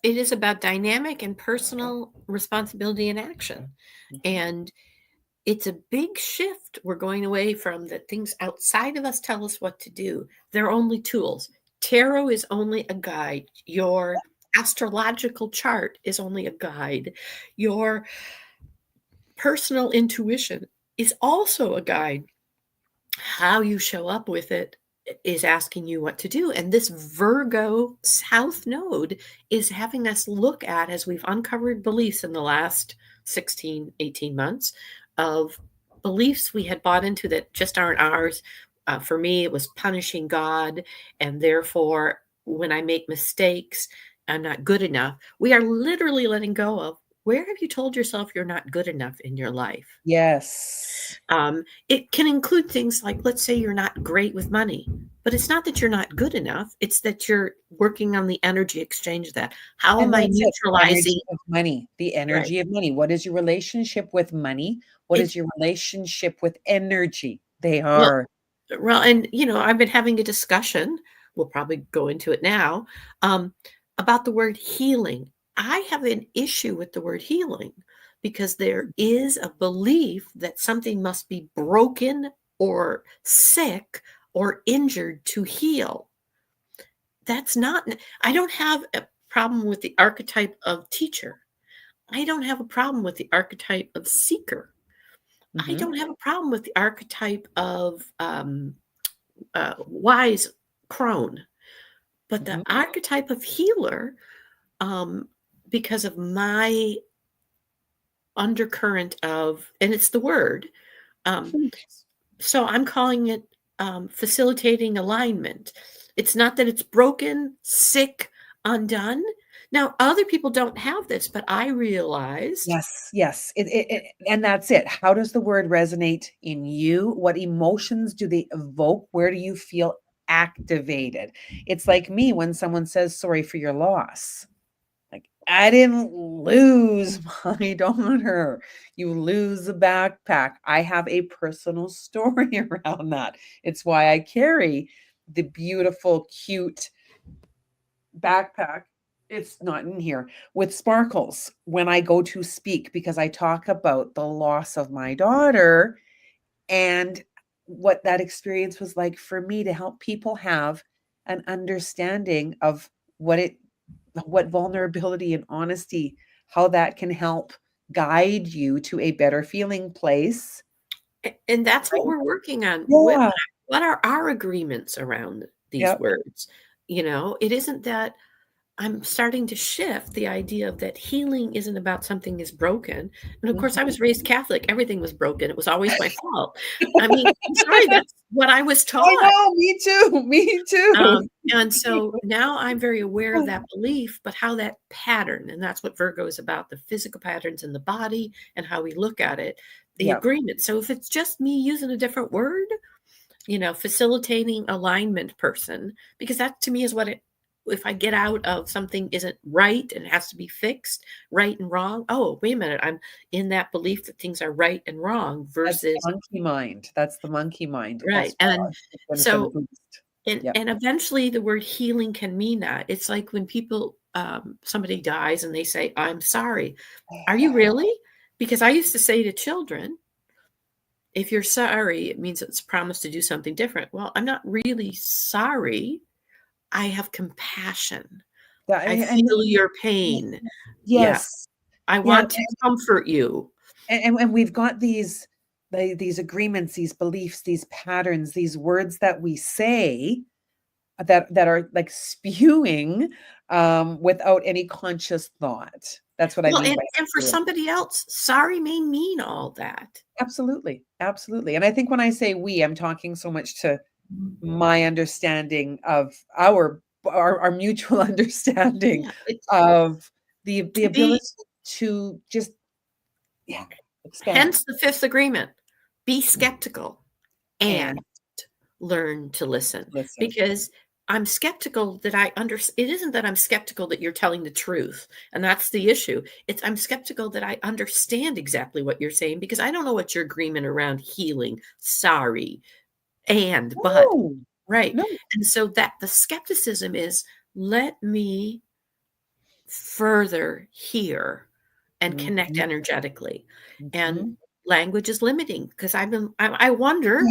is about dynamic and personal responsibility and action. And it's a big shift. We're going away from the things outside of us tell us what to do. They're only tools. Tarot is only a guide. Your astrological chart is only a guide. Your personal intuition is also a guide. How you show up with it is asking you what to do. And this Virgo South Node is having us look at, as we've uncovered beliefs in the last 16, 18 months, of beliefs we had bought into that just aren't ours. For me, it was punishing God. And therefore, when I make mistakes, I'm not good enough. We are literally letting go of, where have you told yourself you're not good enough in your life? Yes. It can include things like, let's say you're not great with money, but it's not that you're not good enough. It's that you're working on the energy exchange of that. How And am I that's it, the neutralizing? energy of money, the Right. energy of money. What is your relationship with money? What It is your relationship with energy? They well, are. and I've been having a discussion. We'll probably go into it now, about the word healing. I have an issue with the word healing because there is a belief that something must be broken or sick or injured to heal. That's not, I don't have a problem with the archetype of teacher. I don't have a problem with the archetype of seeker. I Mhm, don't have a problem with the archetype of wise crone. But the mhm. archetype of healer, um, because of my undercurrent of, and it's the word, um, Hmm. so I'm calling it facilitating alignment. It's not that it's broken, sick, undone. Now, other people don't have this, but I realized Yes, yes. And that's it. How does the word resonate in you? What emotions do they evoke? Where do you feel activated? It's like me when someone says sorry for your loss. Like, I didn't lose my daughter. You lose a backpack. I have a personal story around that. It's why I carry the beautiful, cute backpack. It's not in here with sparkles when I go to speak because I talk about the loss of my daughter and what that experience was like for me to help people have an understanding of what vulnerability and honesty, how that can help guide you to a better feeling place. and that's what Right? we're working on. Yeah. What are our agreements around these Yep. words? It isn't that I'm starting to shift the idea of that healing isn't about something is broken. And of course, I Mhm. was raised Catholic. Everything was broken. It was always my fault. I mean, I'm sorry, that's what I was I taught. know, me too. Me too. And so now I'm very aware of that belief, but how that pattern, and that's what Virgo is about, the physical patterns in the body and how we look at it, the Yep. agreement. So if it's just me using a different word, facilitating alignment person, because that to me is what it if I get out of something isn't right and has to be fixed, right and wrong. Oh, wait a minute. I'm in that belief that things are right and wrong That's the versus monkey mind. That's the monkey mind. right. That's where And our system's gonna so boost. and Yep. and eventually the word healing can mean that. It's like when people somebody dies and they say, "I'm sorry." Are you really? Because I used to say to children, if you're sorry, it means it's a promise to do something different. Well, I'm not really sorry. I have compassion. Yeah, I and feel your pain. Yeah. yes. I Yeah, want to comfort you. and we've got these agreements, these beliefs, these patterns, these words that we say that are like spewing without any conscious thought. That's what I Well, mean and by and for spewing. somebody else, sorry may mean all that. Absolutely, absolutely. And I think when I say we, I'm talking so much to my understanding of our mutual understanding Yeah, it's of the be ability to just, yeah, expand, hence the fifth agreement. Be skeptical and and learn to listen, listen. because I'm skeptical that it isn't that I'm skeptical that you're telling the truth, and that's the issue. It's I'm skeptical that I understand exactly what you're saying, because I don't know what your agreement around healing, sorry, and but, No, right? no. And so that the skepticism is, let me further hear and connect Mhm, energetically. And mhm. language is limiting, because I wonder,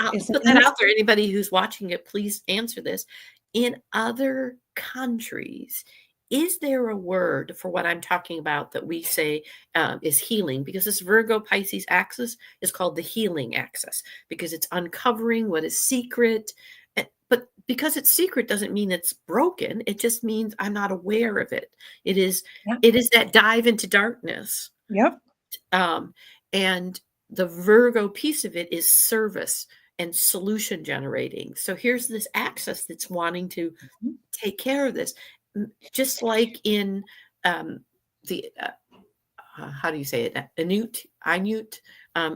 I'll Isn't put that it? out there. Anybody who's watching it, please answer this. In other countries, is there a word for what I'm talking about that we say is healing? Because this Virgo Pisces axis is called the healing axis, because it's uncovering what is secret. But because it's secret doesn't mean it's broken. It just means I'm not aware of it. It is Yeah, it is that dive into darkness. yep. Um, and the Virgo piece of it is service and solution generating. So here's this axis that's wanting to Mhm. take care of this. Just like in um, the, how do you say it?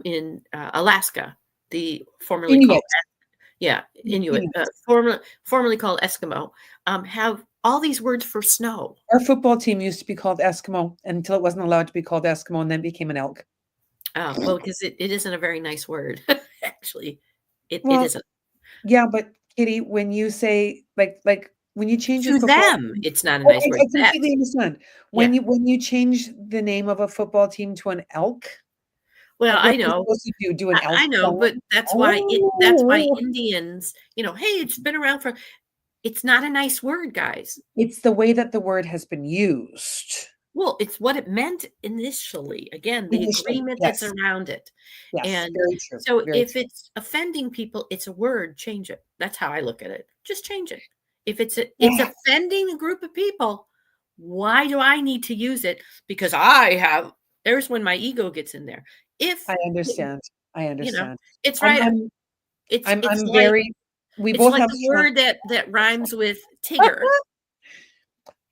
In Alaska, the formerly called, Inuit, yeah, Inuit, Inuit. formerly called Eskimo, have all these words for snow. Our football team used to be called Eskimo until it wasn't allowed to be called Eskimo and then became an elk. Well, because it isn't a very nice word, actually. It Well, isn't. yeah, but Kitty, when you say when you change your To football them, team, it's not a nice word. I completely understand. Yeah. When you change the name of a football team to an elk, Well, like, what I are you know. supposed to do? Do an elk I know, song? but that's why Oh, Indians, "Hey, it's been around for." It's not a nice word, guys. it's the way that the word has been used. Well, it's what it meant initially. Again, the Initially, agreement that's yes. around it. Yes, And very true, so very if true. it's offending people, it's a word, change it. That's how I look at it. Just change it. If it's Yeah, offending a group of people, why do I need to use it? Because I have there's when my ego gets in there. If I understand, I you know, understand. it's I'm right. I'm It's it's I'm like very we it's both like have the strong. word that rhymes with Tigger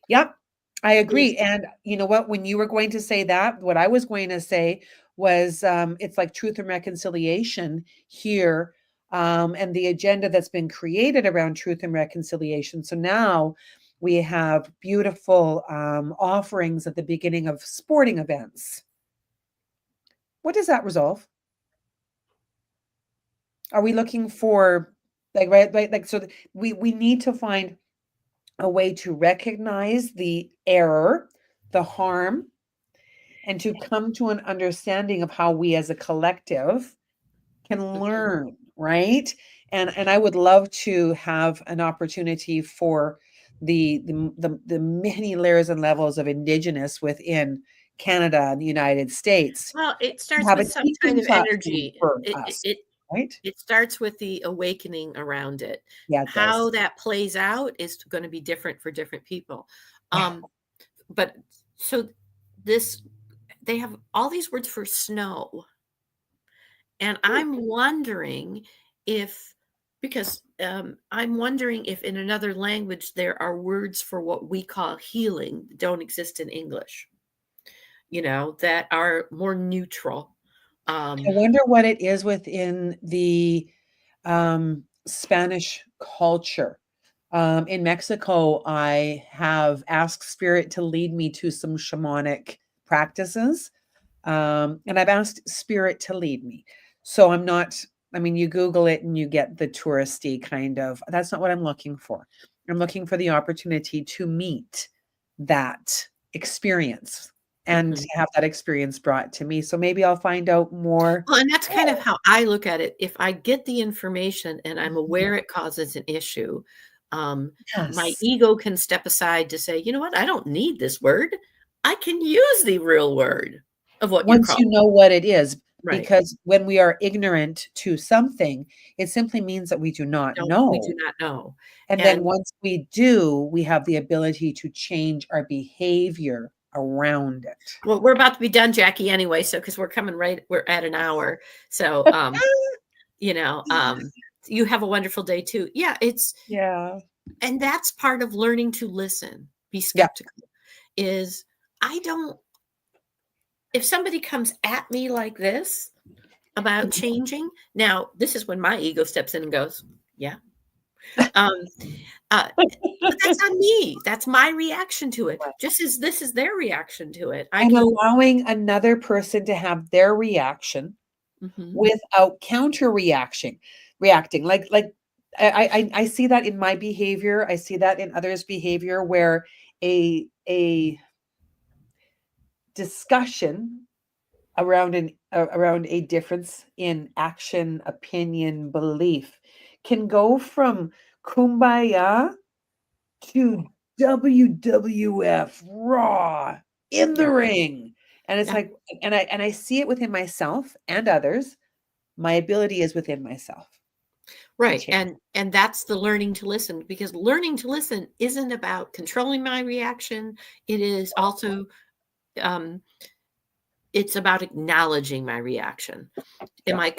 Yep, I is agree, and you know what? When you were going to say that, what I was going to say was, it's like truth and reconciliation here, and the agenda that's been created around truth and reconciliation. So now we have beautiful, offerings at the beginning of sporting events. What does that resolve? Are we looking for right, like, so we need to find a way to recognize the error, the harm, and to come to an understanding of how we as a collective can mhm. learn, right? And I would love to have an opportunity for the many layers and levels of indigenous within Canada and the United States Well, it to starts have with a some kind teaching of platform energy. for us, right? It starts with the awakening around it. Yeah, it How does. that plays out is going to be different for different people. Um, but so this they have all these words for snow, and I'm wondering if because I'm wondering if in another language there are words for what we call healing that don't exist in English. That are more neutral. I Um, wonder what it is within the Spanish culture. In Mexico, I have asked spirit to lead me to some shamanic practices. And I've asked spirit to lead me. So I'm not, I mean, you Google it and you get the touristy kind of, that's not what I'm looking for. I'm looking for the opportunity to meet that experience and Mhm. have that experience brought to me. So maybe I'll find out more. Well, and that's kind of how I look at it. If I get the information and I'm Mhm. aware it causes an issue, my Yes. ego can step aside to say, you know what? I don't need this word. I can use the real word of what you're Once calling. you know what it is, Right. because when we are ignorant to something, it simply means that we do not We do know. not know. And then And once we do, we have the ability to change our behavior around it. well, we're about to be done, Jackie, anyway. So, because we're at an hour. So, you know, you have a wonderful day too. Yeah, Yeah. and that's part of learning to listen, be Yeah. skeptical. Is I don't, if somebody comes at me like this about changing, now this is when my ego steps in and goes, yeah. Um, but that's on me. That's my reaction to it. Just as this is their reaction to it. I And can, allowing another person to have their reaction mhm, without counter reacting. Like I see that in my behavior. I see that in others' behavior where a discussion around a difference in action, opinion, belief can go from kumbaya to WWF raw in the yeah, ring. And it's yeah. like, and I see it within myself and others. My ability is within myself to Right. change. And that's the learning to listen, because learning to listen isn't about controlling my reaction. It is also um it's about acknowledging my reaction. Am Yeah. I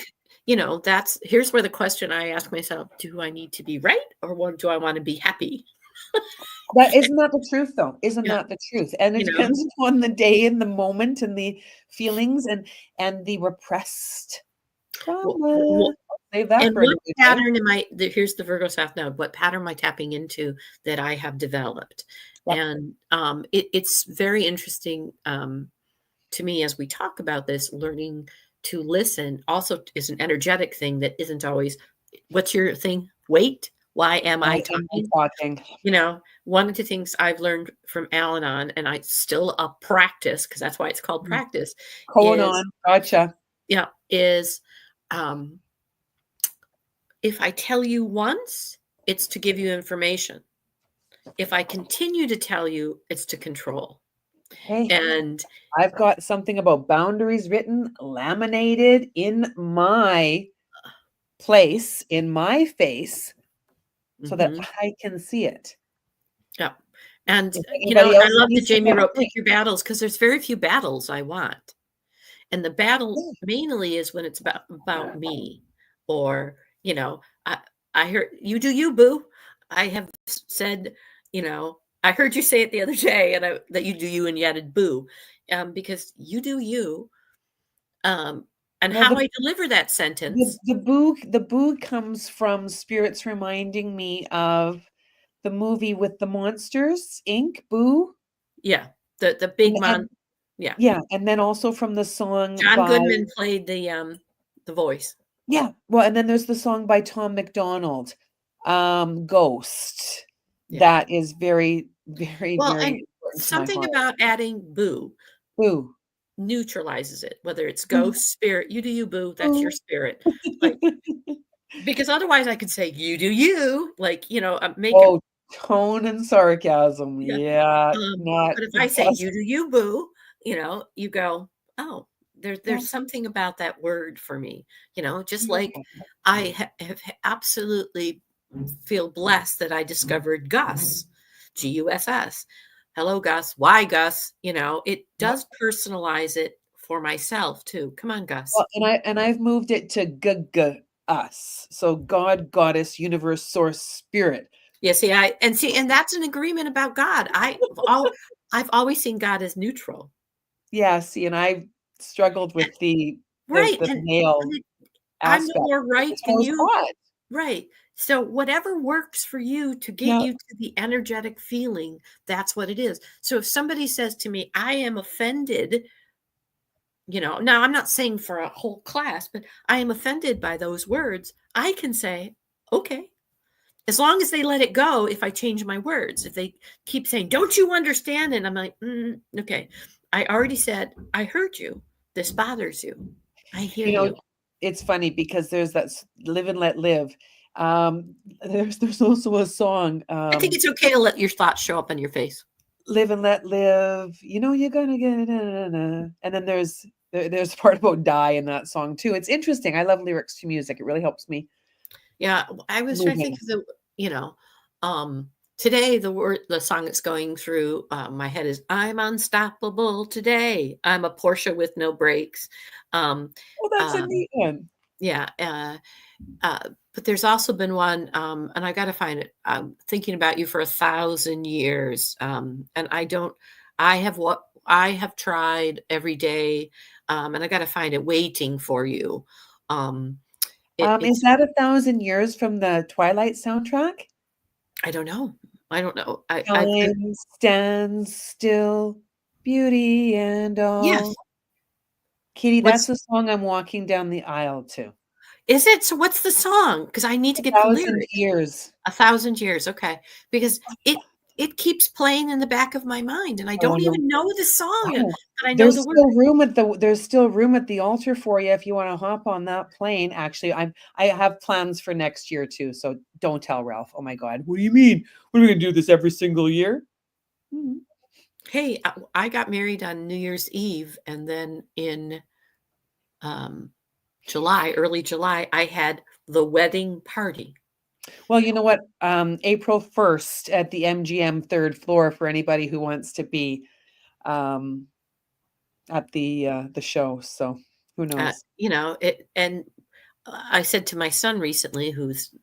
that's here's where the question I ask myself, do I need to be right, or what do I want to be happy? That isn't that the truth though? Isn't Yeah, that the truth? And it you know. depends upon the day and the moment and the feelings and the repressed trauma. I'll save that And for what another day. pattern am here's the Virgo South Node. What pattern am I tapping into that I have developed? Yep. And it's very interesting to me as we talk about this. Learning to listen also is an energetic thing that isn't always, what's your thing? Wait, why am Why I am I talking? talking? One of the things I've learned from Al Anon, and I still practice because that's why it's called Mm. practice, Colon is on. Gotcha. is um, if I tell you once, it's to give you information. If I continue to tell you, it's to control. Hey, And I've got something about boundaries written, laminated in my place, in my face, so that mhm, I can see it. yeah. And If anybody I else love that needs to Jamie know, wrote pick your battles, because there's very few battles I want. And the battle yeah. mainly is when it's about me, or, I heard you do you, boo. I have said, I heard you say it the other day, and that you do you, and you added boo, because you do you, um, and Well, how I deliver that the sentence. the boo comes from spirits reminding me of the movie with the Monsters, Inc., Boo, Yeah, the big and yeah. yeah, and then also from the song John by Goodman played the voice. yeah, well, and then there's the song by Tom MacDonald, Ghost, Yeah. that is very, very, Well, very and important to my something heart. about adding boo Boo. neutralizes it, whether it's Mhm. ghost, spirit, you do you, boo, that's your Boo. spirit. Like, because otherwise I could say, you do you, like, make it, Oh, tone and sarcasm, yeah. yeah, not But if the I say, best. you do you, boo, you go, oh, Yeah, there's something about that word for me, just like yeah. I have absolutely feel blessed that I discovered Gus, Guss. Hello, Gus. Why, Gus? It Yep. does personalize it for myself too. Come on, Gus. Well, and I've moved it to us. So God, goddess, universe, source, spirit. Yeah, and that's an agreement about God. I've always seen God as neutral. Yeah, see, and I struggled Eh, with the Right. the And male I'm no aspect. more right That's what I than was you. taught. Right. So whatever works for you to get Yeah. you to the energetic feeling, that's what it is. So if somebody says to me, I am offended, now I'm not saying for a whole class, but I am offended by those words, I can say, okay, as long as they let it go. If I change my words, if they keep saying, don't you understand? And I'm like, okay, I already said, I heard you. This bothers you. I hear You know, you. it's funny because there's that live and let live. There's also a song, I think it's okay to let your thoughts show up on your face. live and let live. You're gonna get it, and then there's a part about die in that song too. It's interesting. I love lyrics to music. It really helps me Yeah, I was trying to think moving. of today the song that's going through my head is I'm unstoppable today. I'm a Porsche with no brakes. Um, Oh, that's a um, neat one. yeah, but there's also been one, and I got to find it. Thinking about you for 1,000 years, and I have tried every day, and I got to find it. Waiting for you. Um, Is it's that 1,000 years from the Twilight soundtrack? I don't know. I don't know. I've been Time stands still, beauty and all. yes. Kitty, that's What's the song I'm walking down the aisle to. is it? So what's the song? Because I need to get the 1,000 lyrics. years. 1,000 years, okay. Because it keeps playing in the back of my mind, and I Oh, don't no. even know the song, Oh, but I know the word. there's still room at the altar for you if you wanna hop on that plane. Actually, I have plans for next year too, so don't tell Ralph. Oh my god. What do you mean? What are we gonna do this every single year? Mhm. Hey, I got married on New Year's Eve, and then in um, early July, I had the wedding party. Well, you know what? April 1st at the MGM 3rd floor for anybody who wants to be, um, at the show, so who knows? And I said to my son recently, who's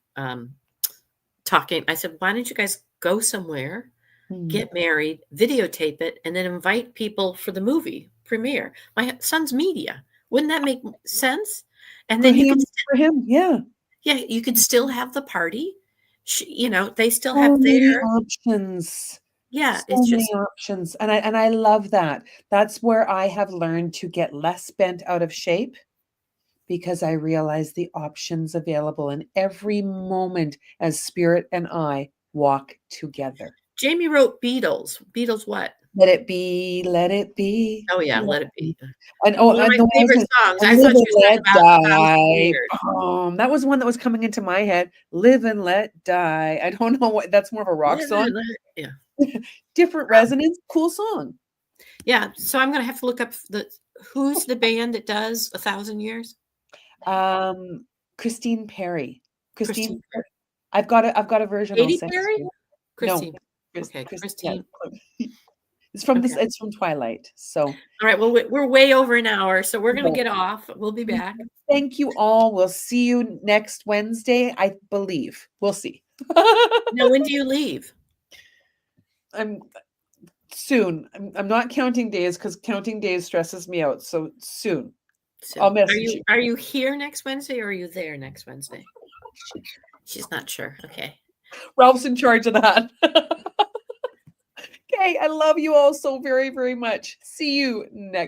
talking, I said, why don't you guys go somewhere, Mhm. get married, videotape it, and then invite people for the movie premiere? My son's media. Wouldn't that make sense? And then For him, yeah. yeah, you could still have the party. They still So have many their, options. yeah, So it's many just, options, and I love that. That's where I have learned to get less bent out of shape because I realize the options available in every moment as spirit and I walk together. Jamie wrote Beatles. Beatles what? Let it be, Oh, yeah, let Let it It be. Be. And, oh, One of and my the one I was favorite gonna songs. and I live thought and she was let talking about 1,000 die. years. That was one that was coming into my head. Live and let die. I don't know what that's more of a rock Live song. and Let Yeah. Different resonance, cool song. Yeah, so I'm gonna have to look up who's the band that does 1,000 Years? Um, Christine Perry. Christine Christine Perry. Perry. I've got a version I'll Katy send Perry? to you. No, Christine. Chris Okay, Chris yeah. Christine. Okay. It's from Twilight, so All right, well, we're way over an hour, so we're gonna well, get off. We'll be back. thank you all. We'll see you next Wednesday, I believe. We'll see. Now, when do you leave? I'm soon. I'm not counting days because counting days stresses me out, so soon. I'll Soon. Are message you you. are you here next Wednesday, or are you there next Wednesday? She's not sure. Okay. Ralph's in charge of that. Okay, I love you all so very, very much. See you next